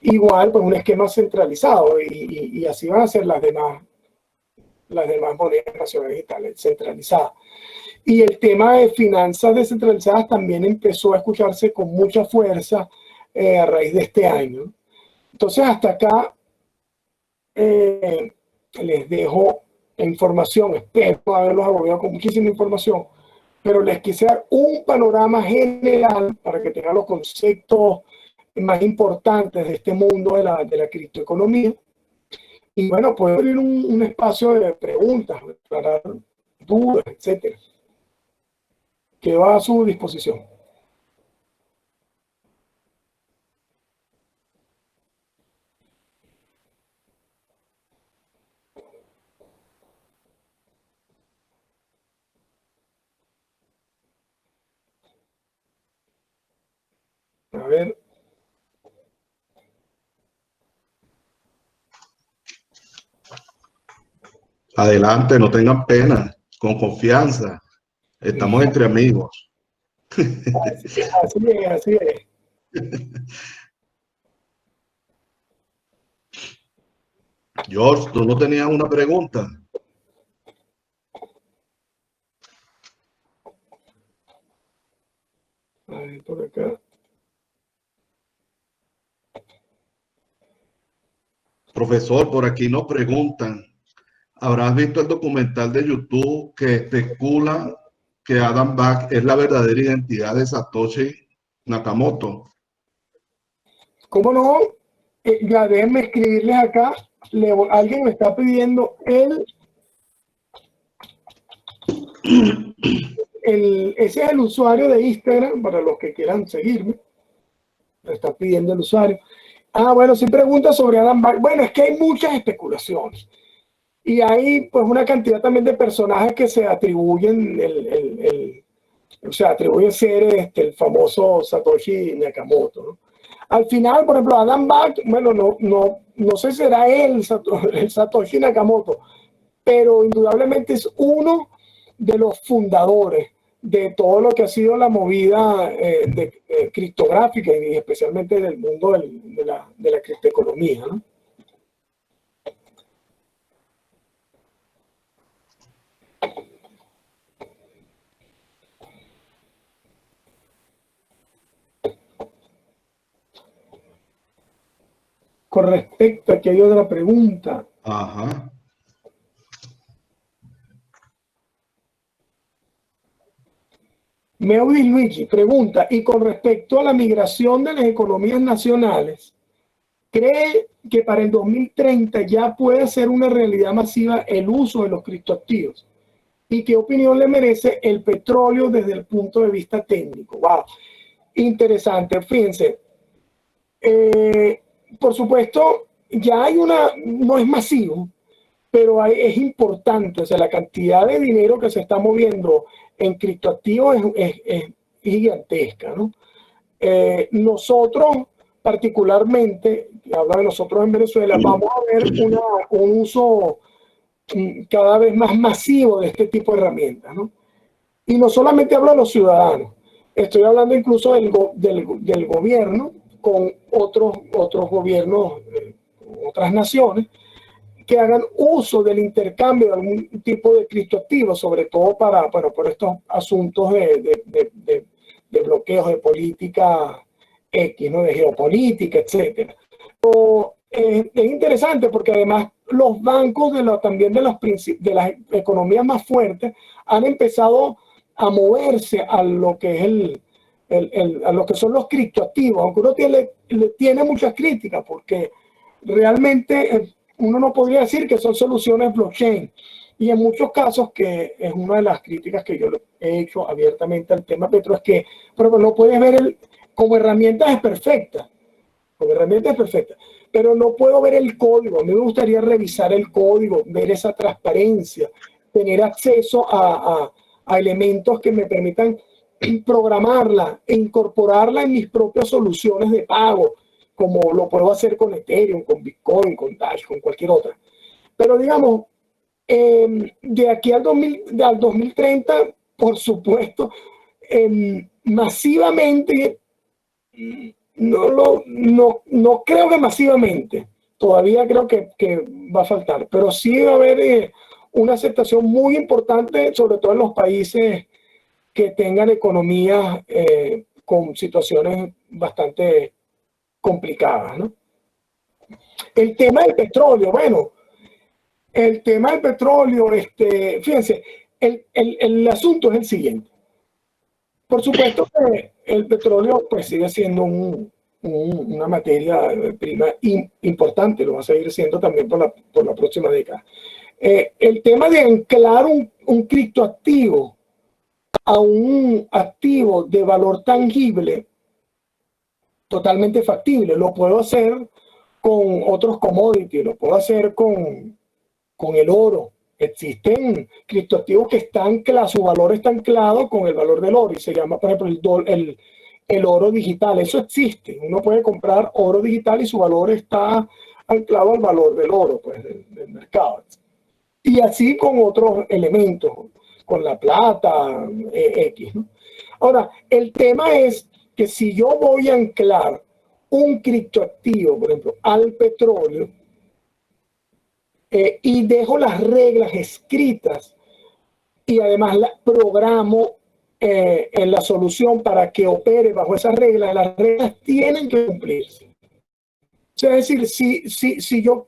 Igual, pues un esquema centralizado y así van a ser las demás monedas nacionales digitales centralizadas. Y el tema de finanzas descentralizadas también empezó a escucharse con mucha fuerza a raíz de este año. Entonces, hasta acá les dejo información. Espero haberlos agobiado con muchísima información, pero les quise dar un panorama general para que tengan los conceptos más importantes de este mundo de la criptoeconomía. Y bueno, puedo abrir un espacio de preguntas, aclarar dudas, etcétera. Quedo a su disposición. A ver. Adelante, no tengan pena, con confianza. Estamos entre amigos. Así es. George, ¿tú no tenías una pregunta? A ver, por acá. Profesor, por aquí nos preguntan, ¿habrás visto el documental de YouTube que especula que Adam Back es la verdadera identidad de Satoshi Nakamoto? ¿Cómo no? Ya déjenme escribirles acá. Alguien me está pidiendo ese es el usuario de Instagram, para los que quieran seguirme. Me está pidiendo el usuario. Ah, bueno, si pregunta sobre Adam Back. Bueno, es que hay muchas especulaciones. Y hay pues una cantidad también de personajes que se atribuyen atribuyen ser el famoso Satoshi Nakamoto, ¿no? Al final, por ejemplo, Adam Back, bueno, no sé si será el Satoshi Nakamoto, pero indudablemente es uno de los fundadores de todo lo que ha sido la movida criptográfica y especialmente del mundo de la criptoeconomía, ¿no? Con respecto a que hay otra pregunta. Ajá. Meudis Luigi pregunta, y con respecto a la migración de las economías nacionales, ¿cree que para el 2030 ya puede ser una realidad masiva el uso de los criptoactivos? ¿Y qué opinión le merece el petróleo desde el punto de vista técnico? ¡Wow! Interesante, fíjense. Por supuesto, ya hay no es masivo, pero es importante, o sea, la cantidad de dinero que se está moviendo en criptoactivos es gigantesca, ¿no? Nosotros, particularmente, hablo de nosotros en Venezuela, vamos a ver un uso cada vez más masivo de este tipo de herramientas, ¿no? Y no solamente hablo de los ciudadanos, estoy hablando incluso del gobierno con otros gobiernos, otras naciones, que hagan uso del intercambio de algún tipo de criptoactivos, sobre todo por estos asuntos de bloqueos de política X, ¿no? De geopolítica, etc. Es interesante porque además los bancos también de las economías más fuertes han empezado a moverse a lo que es a lo que son los criptoactivos, aunque uno tiene muchas críticas porque realmente uno no podría decir que son soluciones blockchain. Y en muchos casos, que es una de las críticas que yo he hecho abiertamente al tema Petro, es que, por ejemplo, no puedes ver como herramienta es perfecta, como herramienta es perfecta, pero no puedo ver el código. A mí me gustaría revisar el código, ver esa transparencia, tener acceso a elementos que me permitan programarla e incorporarla en mis propias soluciones de pago, como lo puedo hacer con Ethereum, con Bitcoin, con Dash, con cualquier otra. Pero digamos, de aquí al 2030, por supuesto, masivamente, no creo que masivamente, todavía creo que va a faltar, pero sí va a haber una aceptación muy importante, sobre todo en los países que tengan economías con situaciones bastante complicadas, ¿no? El tema del petróleo, bueno, el tema del petróleo, fíjense, el asunto es el siguiente. Por supuesto que el petróleo pues sigue siendo una materia prima importante, lo va a seguir siendo también por la próxima década. El tema de anclar un criptoactivo a un activo de valor tangible, totalmente factible. Lo puedo hacer con otros commodities, lo puedo hacer con el oro. Existen criptoactivos que su valor está anclado con el valor del oro y se llama, por ejemplo, el oro digital. Eso existe. Uno puede comprar oro digital y su valor está anclado al valor del oro, pues, del mercado. Y así con otros elementos, con la plata, X, ¿no? Ahora, el tema es que si yo voy a anclar un criptoactivo, por ejemplo, al petróleo, y dejo las reglas escritas y además programo en la solución para que opere bajo esas reglas, las reglas tienen que cumplirse. O sea, es decir, si yo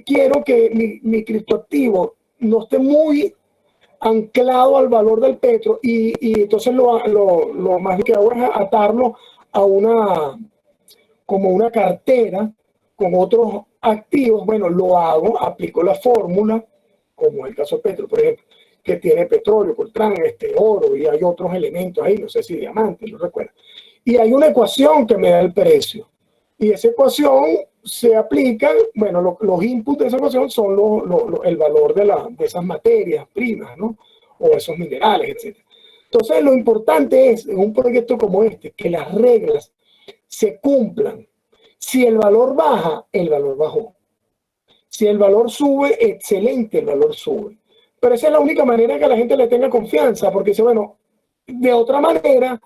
quiero que mi criptoactivo no esté muy anclado al valor del petro y entonces lo más que hago es atarlo a como una cartera con otros activos, bueno, lo hago, aplico la fórmula, como el caso de Petro, por ejemplo, que tiene petróleo, coltrán, oro y hay otros elementos ahí, no sé si diamantes, no recuerdo. Y hay una ecuación que me da el precio. Y esa ecuación se aplica, bueno, los inputs de esa ecuación son el valor de esas materias primas, ¿no? O esos minerales, etc. Entonces, lo importante es, en un proyecto como este, que las reglas se cumplan. Si el valor baja, el valor bajó. Si el valor sube, excelente, el valor sube. Pero esa es la única manera que la gente le tenga confianza, porque dice, bueno, de otra manera,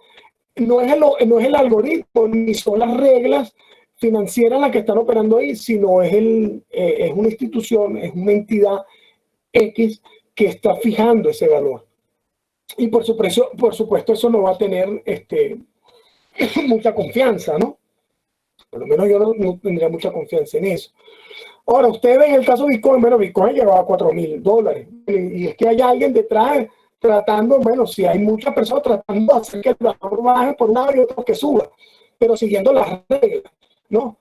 no es el algoritmo ni son las reglas financieras las que están operando ahí, sino es una institución, es una entidad X que está fijando ese valor. Y por supuesto, eso no va a tener mucha confianza, ¿no? Por lo menos yo no tendría mucha confianza en eso. Ahora, ustedes ven el caso de Bitcoin, bueno, Bitcoin llegó a $4,000. Y es que hay alguien detrás tratando, bueno, si hay muchas personas tratando de hacer que el valor baje por un lado y otro que suba, pero siguiendo las reglas, ¿no?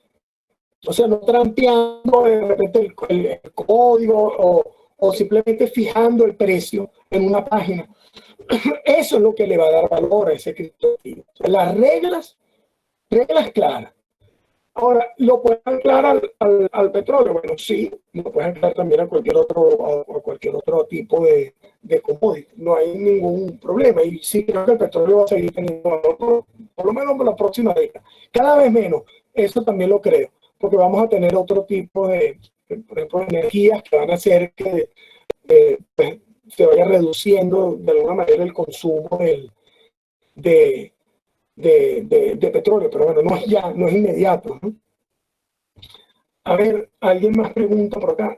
O sea, no trampeando de repente el código o simplemente fijando el precio en una página. Eso es lo que le va a dar valor a ese criptoactivo. Las reglas claras. Ahora, ¿lo pueden anclar al petróleo? Bueno, sí, lo pueden anclar también a cualquier otro tipo de commodity. No hay ningún problema. Y sí creo que el petróleo va a seguir teniendo valor por lo menos por la próxima década. Cada vez menos. Eso también lo creo. Porque vamos a tener otro tipo por ejemplo, energías que van a hacer que pues, se vaya reduciendo de alguna manera el consumo de petróleo, pero bueno, no es inmediato, ¿no? A ver, ¿alguien más pregunta por acá?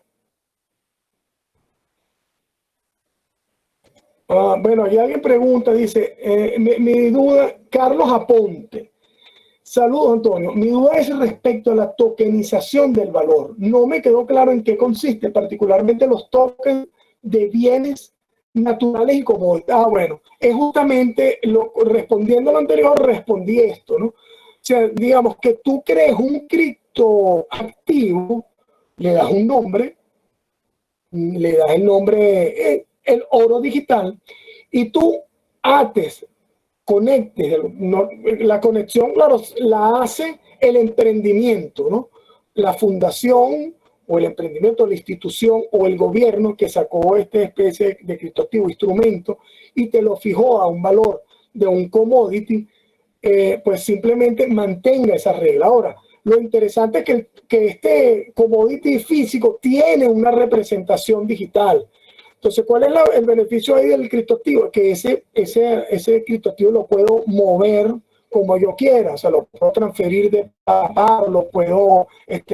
Bueno, ahí alguien pregunta, dice, mi duda, Carlos Aponte. Saludos, Antonio. Mi duda es respecto a la tokenización del valor. No me quedó claro en qué consiste, particularmente los tokens de bienes naturales y commodities. Bueno, es justamente respondiendo a lo anterior, respondí esto, ¿no? O sea, digamos que tú crees un criptoactivo, le das un nombre, le das el nombre, el oro digital, y tú conectes, la conexión, claro, la hace el emprendimiento, ¿no? La fundación o el emprendimiento, la institución o el gobierno que sacó esta especie de criptoactivo instrumento y te lo fijó a un valor de un commodity, pues simplemente mantenga esa regla. Ahora, lo interesante es que este commodity físico tiene una representación digital. Entonces, ¿cuál es el beneficio ahí del criptoactivo? Que ese criptoactivo lo puedo mover como yo quiera, o sea, lo puedo transferir de par, lo puedo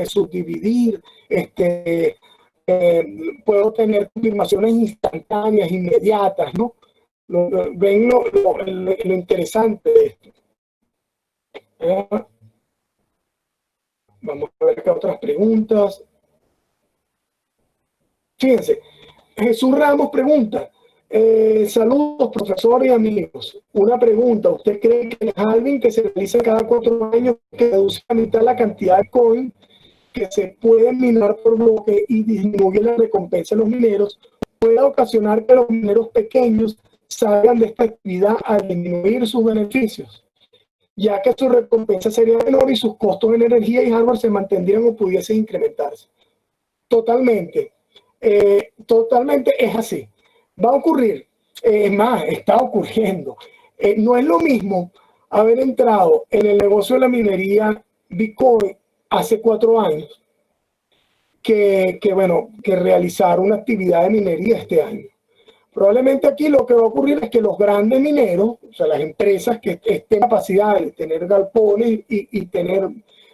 subdividir, puedo tener confirmaciones instantáneas, inmediatas, ¿no? Ven lo interesante de esto. Vamos a ver qué otras preguntas. Fíjense, Jesús Ramos pregunta, saludos profesores y amigos. Una pregunta, ¿usted cree que el halving que se realiza cada 4 años que reduce a mitad la cantidad de coin que se puede minar por bloque y disminuye la recompensa de los mineros puede ocasionar que los mineros pequeños salgan de esta actividad al disminuir sus beneficios, ya que su recompensa sería menor y sus costos en energía y hardware se mantendrían o pudiesen incrementarse? Totalmente. Totalmente es así. Va a ocurrir, es más, está ocurriendo. No es lo mismo haber entrado en el negocio de la minería Bitcoin hace 4 años que realizar una actividad de minería este año. Probablemente aquí lo que va a ocurrir es que los grandes mineros, o sea, las empresas que estén capacidad de tener galpones y tener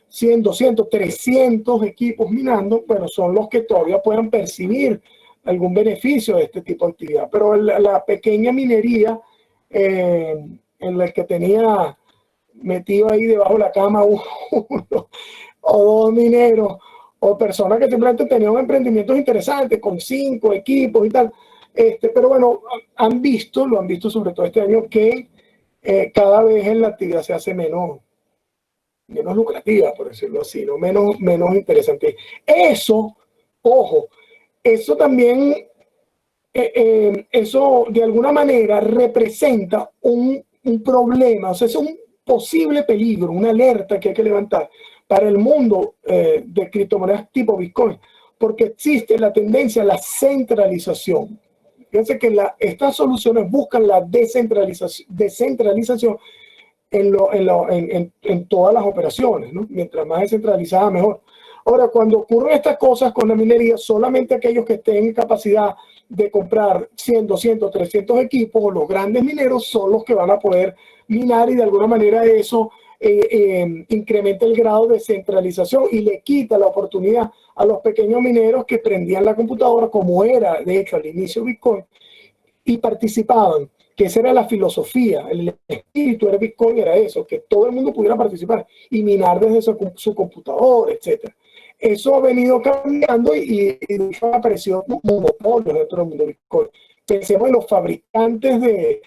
100, 200, 300 equipos minando, bueno, son los que todavía puedan percibir algún beneficio de este tipo de actividad. Pero la pequeña minería en la que tenía metido ahí debajo de la cama uno o 2 mineros, o personas que simplemente tenían emprendimientos interesantes con 5 equipos y tal, pero bueno, lo han visto sobre todo este año que cada vez la actividad se hace menos lucrativa, por decirlo así, ¿no? menos interesante. Eso, ojo, eso también, eso de alguna manera representa un problema, o sea, es un posible peligro, una alerta que hay que levantar para el mundo de criptomonedas tipo Bitcoin, porque existe la tendencia a la centralización. Fíjense que estas soluciones buscan la descentralización en todas las operaciones, ¿no? Mientras más descentralizada, mejor. Ahora, cuando ocurren estas cosas con la minería, solamente aquellos que estén en capacidad de comprar 100, 200, 300 equipos, o los grandes mineros, son los que van a poder minar, y de alguna manera eso incrementa el grado de centralización y le quita la oportunidad a los pequeños mineros que prendían la computadora, como era de hecho al inicio Bitcoin, y participaban, que esa era la filosofía, el espíritu de Bitcoin era eso, que todo el mundo pudiera participar y minar desde su computador, etc. Eso ha venido cambiando y ha aparecido monopolios dentro del mundo de Bitcoin. Pensemos en los fabricantes de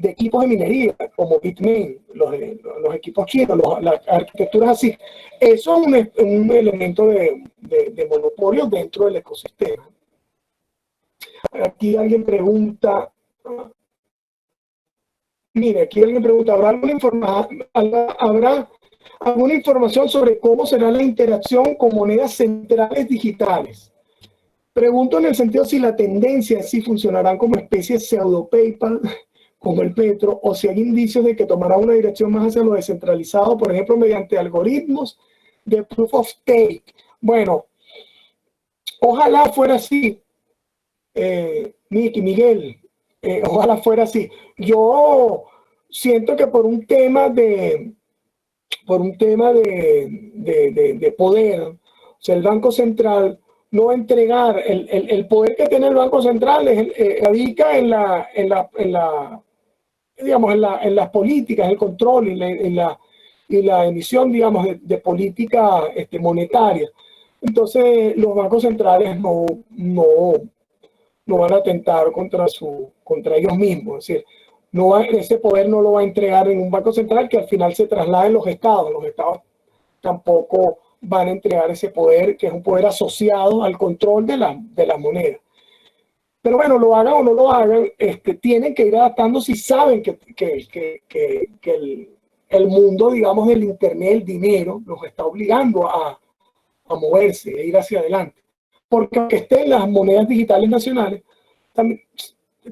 equipos de minería, como Bitmain, los equipos chinos, las arquitecturas así. Eso es un elemento de monopolio dentro del ecosistema. Aquí alguien pregunta, mire, aquí alguien pregunta, ¿habrá alguna información sobre cómo será la interacción con monedas centrales digitales? Pregunto en el sentido si la tendencia es si funcionarán como especie pseudo PayPal, como el Petro, o si hay indicios de que tomará una dirección más hacia lo descentralizado, por ejemplo, mediante algoritmos de proof of stake. Bueno, ojalá fuera así, Miguel, ojalá fuera así. Yo siento que por un tema de poder, o sea, el Banco Central no va a entregar el poder que tiene el Banco Central, radica en las políticas, el control y la emisión, digamos, de política monetaria. Entonces, los bancos centrales no van a atentar contra ellos mismos. Es decir, ese poder no lo va a entregar en un banco central que al final se traslada en los estados. Los estados tampoco van a entregar ese poder, que es un poder asociado al control de las monedas. Pero bueno, lo hagan o no lo hagan, tienen que ir adaptando si saben que el mundo, digamos, del Internet, el dinero, los está obligando a moverse, a ir hacia adelante. Porque aunque estén las monedas digitales nacionales,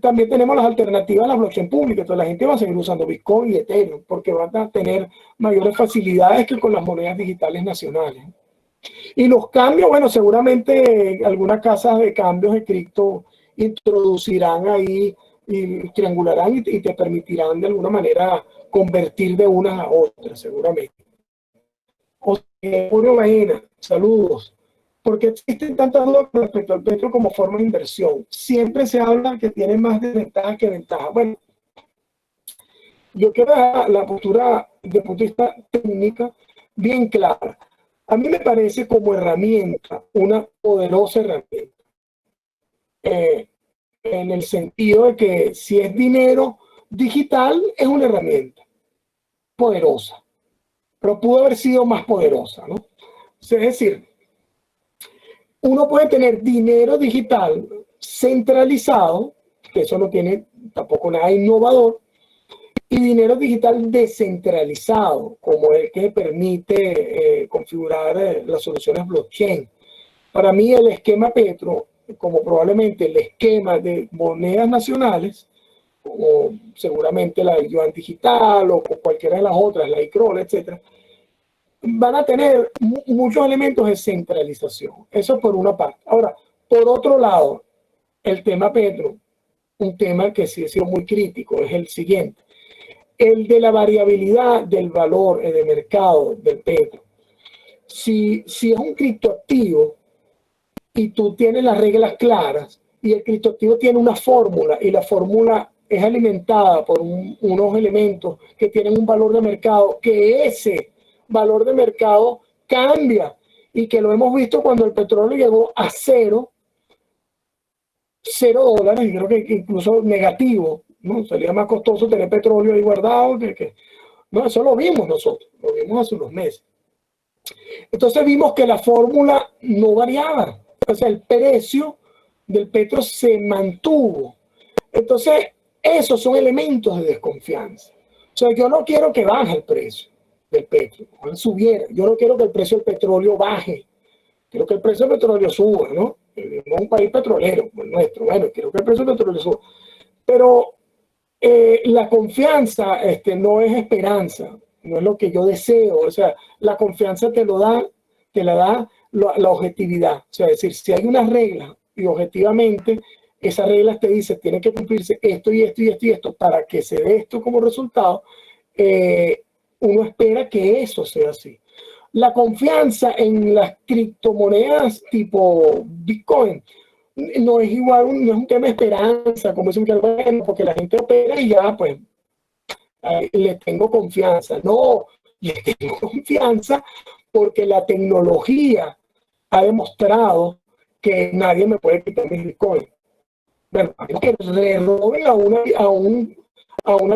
también tenemos las alternativas a la blockchain pública. Entonces la gente va a seguir usando Bitcoin y Ethereum porque van a tener mayores facilidades que con las monedas digitales nacionales. Y los cambios, bueno, seguramente algunas casas de cambios de cripto introducirán ahí y triangularán y te permitirán de alguna manera convertir de unas a otras, seguramente. Julio Baena, saludos. ¿Por qué existen tantas dudas respecto al petro como forma de inversión? Siempre se habla que tiene más desventajas que ventajas. Bueno, yo quiero dejar la postura de punto de vista técnica bien clara. A mí me parece como herramienta, una poderosa herramienta. En el sentido de que si es dinero digital, es una herramienta poderosa, pero pudo haber sido más poderosa, ¿no? Es decir, uno puede tener dinero digital centralizado, que eso no tiene tampoco nada innovador, y dinero digital descentralizado, como el que permite configurar las soluciones blockchain. Para mí el esquema Petro, como probablemente el esquema de monedas nacionales, o seguramente la del yuan digital o cualquiera de las otras, la iCroll, etcétera, van a tener muchos elementos de centralización. Eso por una parte. Ahora, por otro lado, el tema Petro, un tema que sí ha sido muy crítico, es el siguiente. El de la variabilidad del valor de mercado del Petro. Si es un criptoactivo y tú tienes las reglas claras y el criptoactivo tiene una fórmula y la fórmula es alimentada por unos elementos que tienen un valor de mercado, que ese valor de mercado cambia y que lo hemos visto cuando el petróleo llegó a $0, y creo que incluso negativo, ¿no? Sería más costoso tener petróleo ahí guardado no, eso lo vimos nosotros, lo vimos hace unos meses. Entonces vimos que la fórmula no variaba, o sea, el precio del petro se mantuvo. Entonces, esos son elementos de desconfianza. O sea, yo no quiero que baje el precio del petro, subiera. Yo no quiero que el precio del petróleo baje. Quiero que el precio del petróleo suba, ¿no? Vivimos un país petrolero, el nuestro. Bueno, quiero que el precio del petróleo suba. Pero la confianza no es esperanza, no es lo que yo deseo. O sea, la confianza te la da la objetividad. O sea, es decir, si hay unas reglas y objetivamente esas reglas te dicen tiene que cumplirse esto y esto y esto y esto para que se dé esto como resultado, uno espera que eso sea así. La confianza en las criptomonedas tipo Bitcoin no es igual, no es un tema de esperanza, como dicen que bueno, porque la gente opera y ya, pues, le tengo confianza. No, le tengo confianza porque la tecnología ha demostrado que nadie me puede quitar mis Bitcoin. Bueno, a menos que le roben a una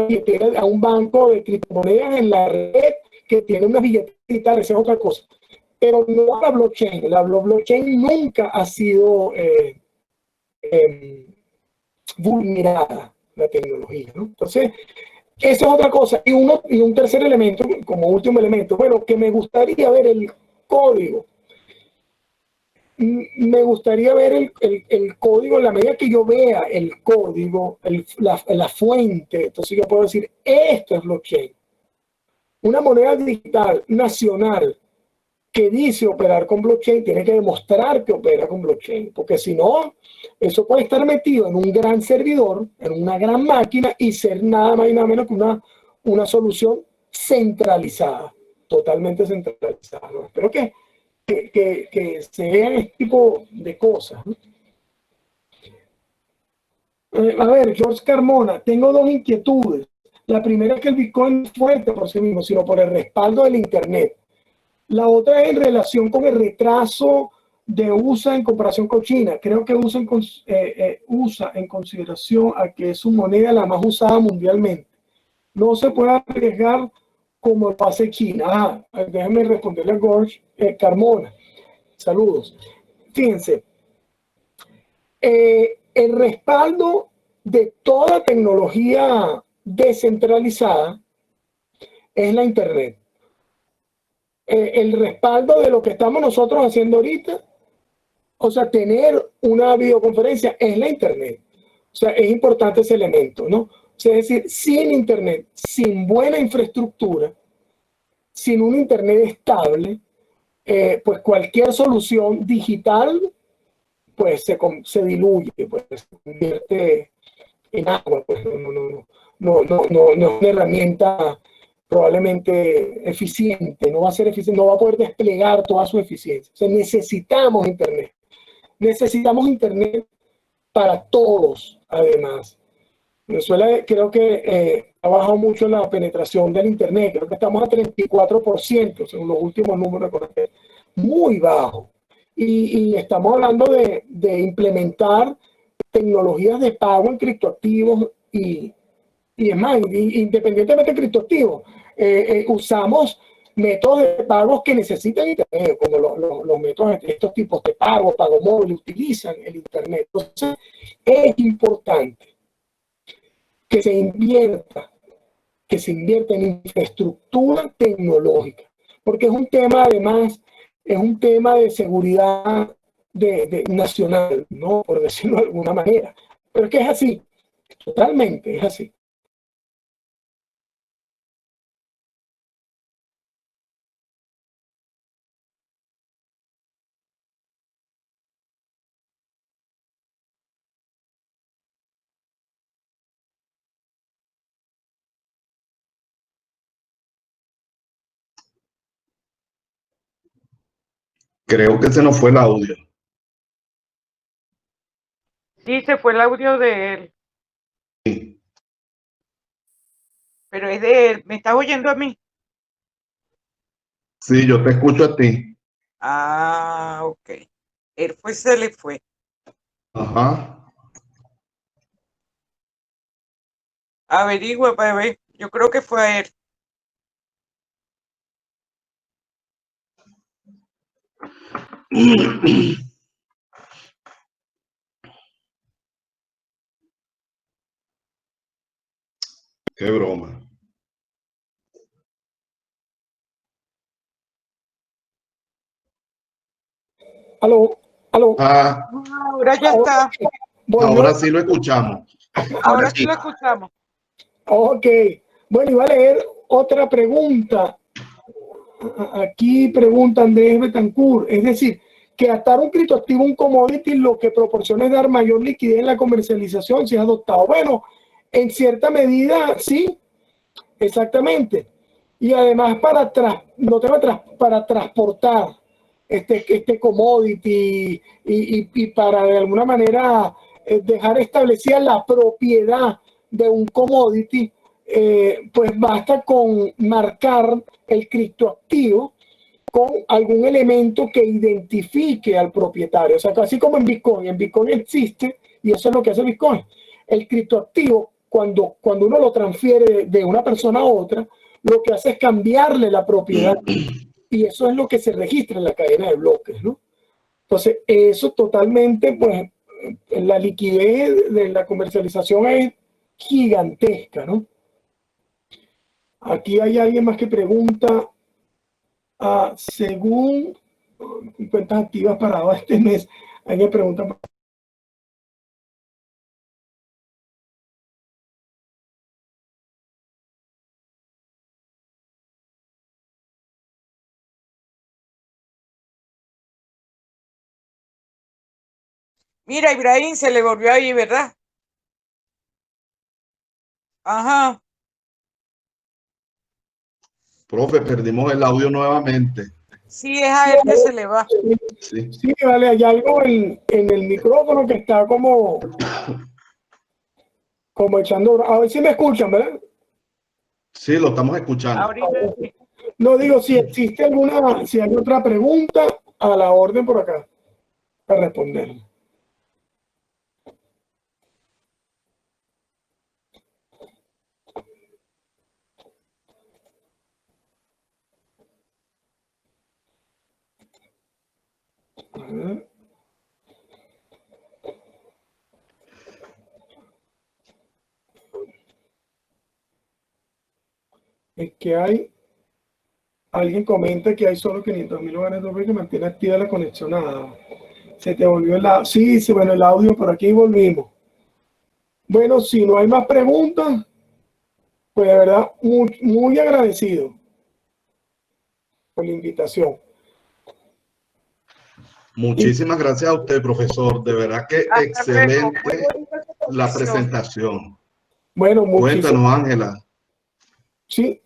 billetera, a un banco de criptomonedas en la red que tiene una billetera y tal, esa es otra cosa. Pero no la blockchain. La blockchain nunca ha sido vulnerada, la tecnología, ¿no? Entonces, esa es otra cosa. Y un tercer elemento, como último elemento, bueno, que me gustaría ver el código. Me gustaría ver el código, en la medida que yo vea el código, la fuente, entonces yo puedo decir, esto es blockchain. Una moneda digital nacional que dice operar con blockchain tiene que demostrar que opera con blockchain, porque si no, eso puede estar metido en un gran servidor, en una gran máquina y ser nada más y nada menos que una solución centralizada, totalmente centralizada, ¿no? Espero que se vean este tipo de cosas, ¿no? A ver, George Carmona, tengo dos inquietudes. La primera es que el Bitcoin no es fuerte por sí mismo, sino por el respaldo del Internet. La otra es en relación con el retraso de USA en comparación con China. Creo que USA en consideración a que es su moneda la más usada mundialmente. No se puede arriesgar como lo hace China. Déjame responderle a George Carmona. Saludos. Fíjense, el respaldo de toda tecnología descentralizada es la Internet. El respaldo de lo que estamos nosotros haciendo ahorita, o sea, tener una videoconferencia es la Internet. O sea, es importante ese elemento, ¿no? O sea, es decir, sin Internet, sin buena infraestructura, sin un Internet estable, pues cualquier solución digital pues se diluye, pues se convierte en agua, pues no es una herramienta probablemente eficiente, no va a ser eficiente, no va a poder desplegar toda su eficiencia. O sea, necesitamos Internet para todos, además. Venezuela creo que ha bajado mucho la penetración del Internet, creo que estamos a 34%, según los últimos números, muy bajo. Y estamos hablando de implementar tecnologías de pago en criptoactivos y es más, independientemente de criptoactivos, usamos métodos de pagos que necesitan Internet, como los métodos de estos tipos de pago móvil, utilizan el Internet. Entonces, es importante que se invierta en infraestructura tecnológica, porque es un tema, además, es un tema de seguridad nacional, ¿no? Por decirlo de alguna manera. Pero es que es así, totalmente es así. Creo que se nos fue el audio. Sí, se fue el audio de él. Sí. Pero es de él. ¿Me estás oyendo a mí? Sí, yo te escucho a ti. Ah, ok. Él se le fue. Ajá. Averigua para ver. Yo creo que fue a él. Qué broma. Aló. Ahora ya está. Ahora sí lo escuchamos. Ahora sí lo escuchamos. Ok. Bueno, iba a leer otra pregunta. Aquí pregunta Andrés Betancourt. Es decir, que atar un criptoactivo a un commodity lo que proporciona es dar mayor liquidez en la comercialización si es adoptado. Bueno, en cierta medida sí, exactamente. Y además para transportar este commodity y para de alguna manera dejar establecida la propiedad de un commodity, pues basta con marcar el criptoactivo con algún elemento que identifique al propietario. O sea, así como en Bitcoin existe, y eso es lo que hace Bitcoin. El criptoactivo, cuando uno lo transfiere de una persona a otra, lo que hace es cambiarle la propiedad. Y eso es lo que se registra en la cadena de bloques, ¿no? Entonces, eso totalmente, pues, la liquidez de la comercialización es gigantesca, ¿no? Aquí hay alguien más que pregunta, según cuentas activas para este mes, alguien pregunta. Mira, Ibrahim se le volvió ahí, ¿verdad? Ajá. Profe, perdimos el audio nuevamente. Sí, es a él que se le va. Sí. Sí, vale, hay algo en el micrófono que está como echando. A ver si me escuchan, ¿verdad? Sí, lo estamos escuchando. Ahorita sí. No digo si existe si hay otra pregunta, a la orden por acá para responder. Es que alguien comenta que hay solo 500.000 hogares dobles que mantiene activa la conexión a... Se te volvió el audio. Sí, sí, bueno, el audio por aquí volvimos. Bueno, si no hay más preguntas, pues de verdad, muy, muy agradecido por la invitación. Muchísimas gracias a usted, profesor. De verdad que Hasta excelente luego. la presentación. Bueno, Cuéntanos, Ángela. Sí.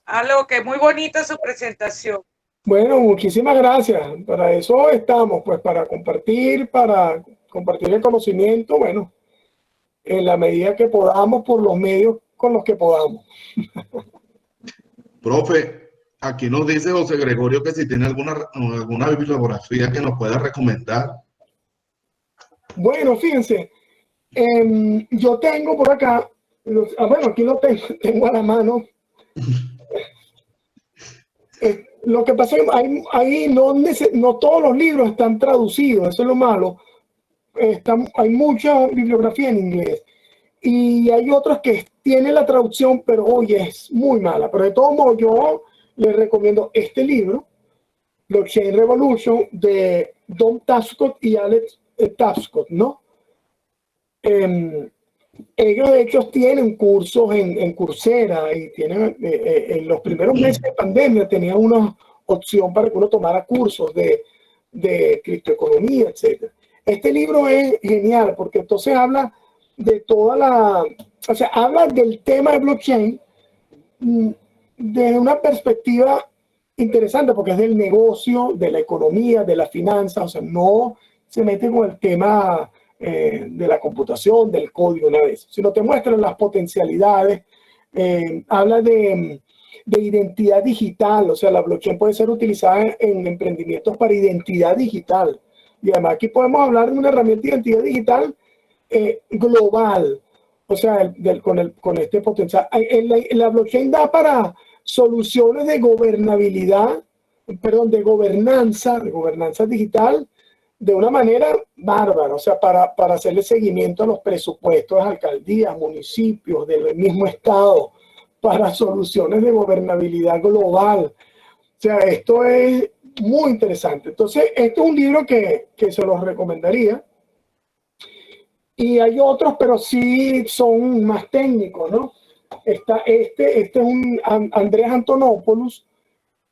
Aló, que muy bonita su presentación. Bueno, muchísimas gracias. Para eso estamos, pues para compartir el conocimiento, bueno, en la medida que podamos, por los medios con los que podamos. Profe, aquí nos dice José Gregorio que si tiene alguna bibliografía que nos pueda recomendar. Bueno, fíjense, yo tengo por acá, bueno, aquí lo tengo a la mano. Lo que pasa es que ahí no todos los libros están traducidos, eso es lo malo. Hay mucha bibliografía en inglés y hay otros que tienen la traducción, pero oye, es muy mala. Pero de todos modos, yo les recomiendo este libro, Blockchain Revolution, de Don Tapscott y Alex Tapscott, ¿no? Ellos de hecho tienen cursos en Coursera y tienen en los primeros meses de pandemia tenían una opción para que uno tomara cursos de criptoeconomía, etc. Este libro es genial porque entonces habla de habla del tema de blockchain desde una perspectiva interesante porque es del negocio, de la economía, de la finanza, o sea, no se mete con el tema de la computación, del código, nada de eso, sino te muestran las potencialidades, habla de identidad digital, o sea, la blockchain puede ser utilizada en emprendimientos para identidad digital. Y además aquí podemos hablar de una herramienta de identidad digital global, o sea, con este potencial. La blockchain da para soluciones de gobernabilidad, perdón, de gobernanza digital, de una manera bárbara, o sea, para hacerle seguimiento a los presupuestos de alcaldías, municipios, del mismo estado, para soluciones de gobernabilidad global. O sea, esto es muy interesante. Entonces, esto es un libro que se los recomendaría. Y hay otros, pero sí son más técnicos, ¿no? Este es un Andrés Antonopoulos.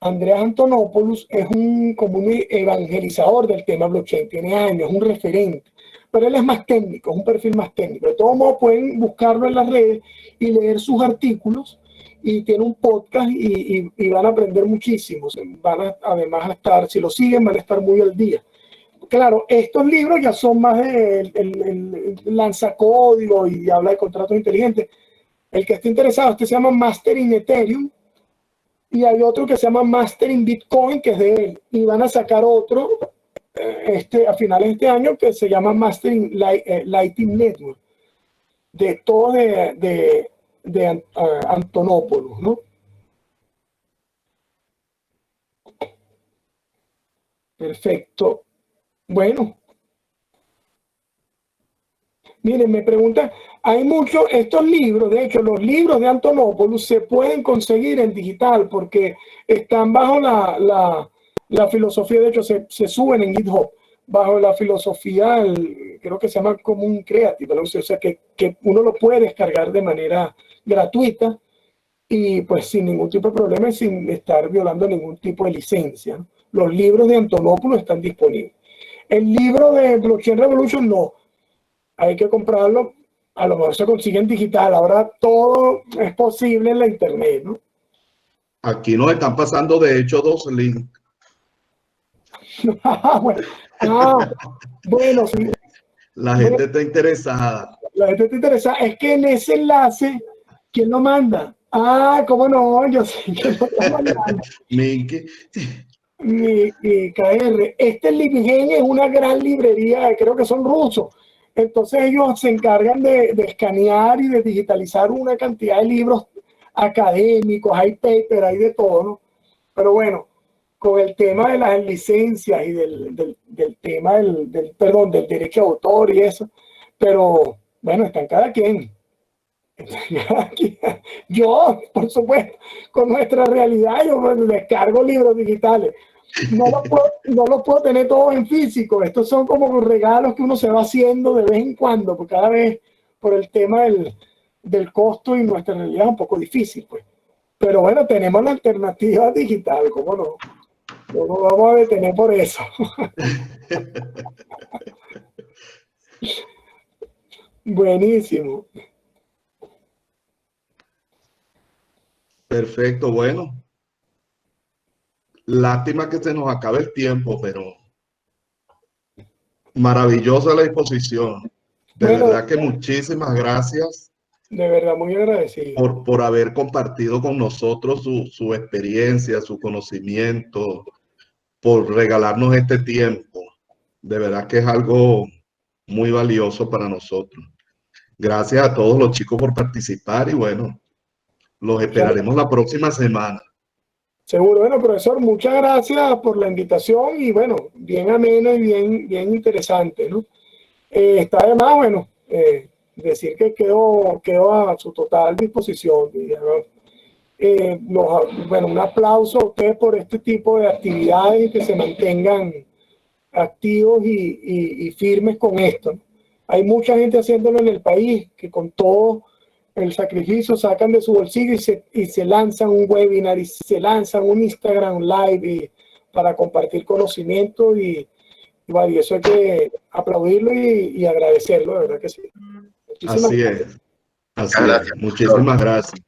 Andreas Antonopoulos es como un evangelizador del tema blockchain, tiene años, es un referente, pero él es más técnico, es un perfil más técnico. De todos modos pueden buscarlo en las redes y leer sus artículos, y tiene un podcast y van a aprender muchísimo. Además a estar, si lo siguen, van a estar muy al día. Claro, estos libros ya son más el lanzacódigo y habla de contratos inteligentes. El que esté interesado, este se llama Mastering Ethereum, y hay otro que se llama Mastering Bitcoin, que es de él, y van a sacar otro a finales de este año que se llama Mastering Lightning Network, de todo de Antonopoulos, ¿no? Perfecto. Bueno, miren, me preguntan, hay muchos, estos libros, de hecho, los libros de Antonopoulos se pueden conseguir en digital porque están bajo la filosofía, de hecho, se suben en GitHub, bajo la filosofía, creo que se llama Común Creative, ¿no? O sea, que uno lo puede descargar de manera gratuita y pues sin ningún tipo de problema y sin estar violando ningún tipo de licencia, ¿no? Los libros de Antonopoulos están disponibles. El libro de Blockchain Revolution no, hay que comprarlo, a lo mejor se consigue en digital, ahora todo es posible en la internet, ¿no? Aquí nos están pasando, de hecho, 2 links. Bueno, sí. La gente está interesada. La gente está interesada. Es que en ese enlace, ¿quién lo manda? ¿Cómo no? Yo sé que lo está mandando. Minky. Mi KR. LibGen es una gran librería, creo que son rusos. Entonces ellos se encargan de escanear y de digitalizar una cantidad de libros académicos, hay paper, hay de todo, ¿no? Pero bueno, con el tema de las licencias y del tema del derecho de autor y eso, pero bueno, están cada quien. Yo, por supuesto, con nuestra realidad, yo descargo libros digitales. No los puedo tener todos en físico. Estos son como regalos que uno se va haciendo de vez en cuando, porque cada vez por el tema del costo y nuestra realidad es un poco difícil, pues. Pero bueno, tenemos la alternativa digital, ¿cómo no? No nos vamos a detener por eso. Buenísimo. Perfecto, bueno. Lástima que se nos acabe el tiempo, pero maravillosa la exposición. De verdad que muchísimas gracias. De verdad, muy agradecido. Por haber compartido con nosotros su experiencia, su conocimiento, por regalarnos este tiempo. De verdad que es algo muy valioso para nosotros. Gracias a todos los chicos por participar y bueno, los esperaremos la próxima semana. Seguro. Bueno, profesor, muchas gracias por la invitación y bueno, bien ameno y bien interesante, ¿no? Está además, bueno, decir que quedó a su total disposición. Bueno, un aplauso a ustedes por este tipo de actividades y que se mantengan activos y firmes con esto, ¿no? Hay mucha gente haciéndolo en el país que con todo el sacrificio sacan de su bolsillo y se lanzan un webinar y se lanzan un Instagram Live para compartir conocimiento y eso hay que aplaudirlo y agradecerlo, de verdad que sí. Así es. Muchísimas gracias.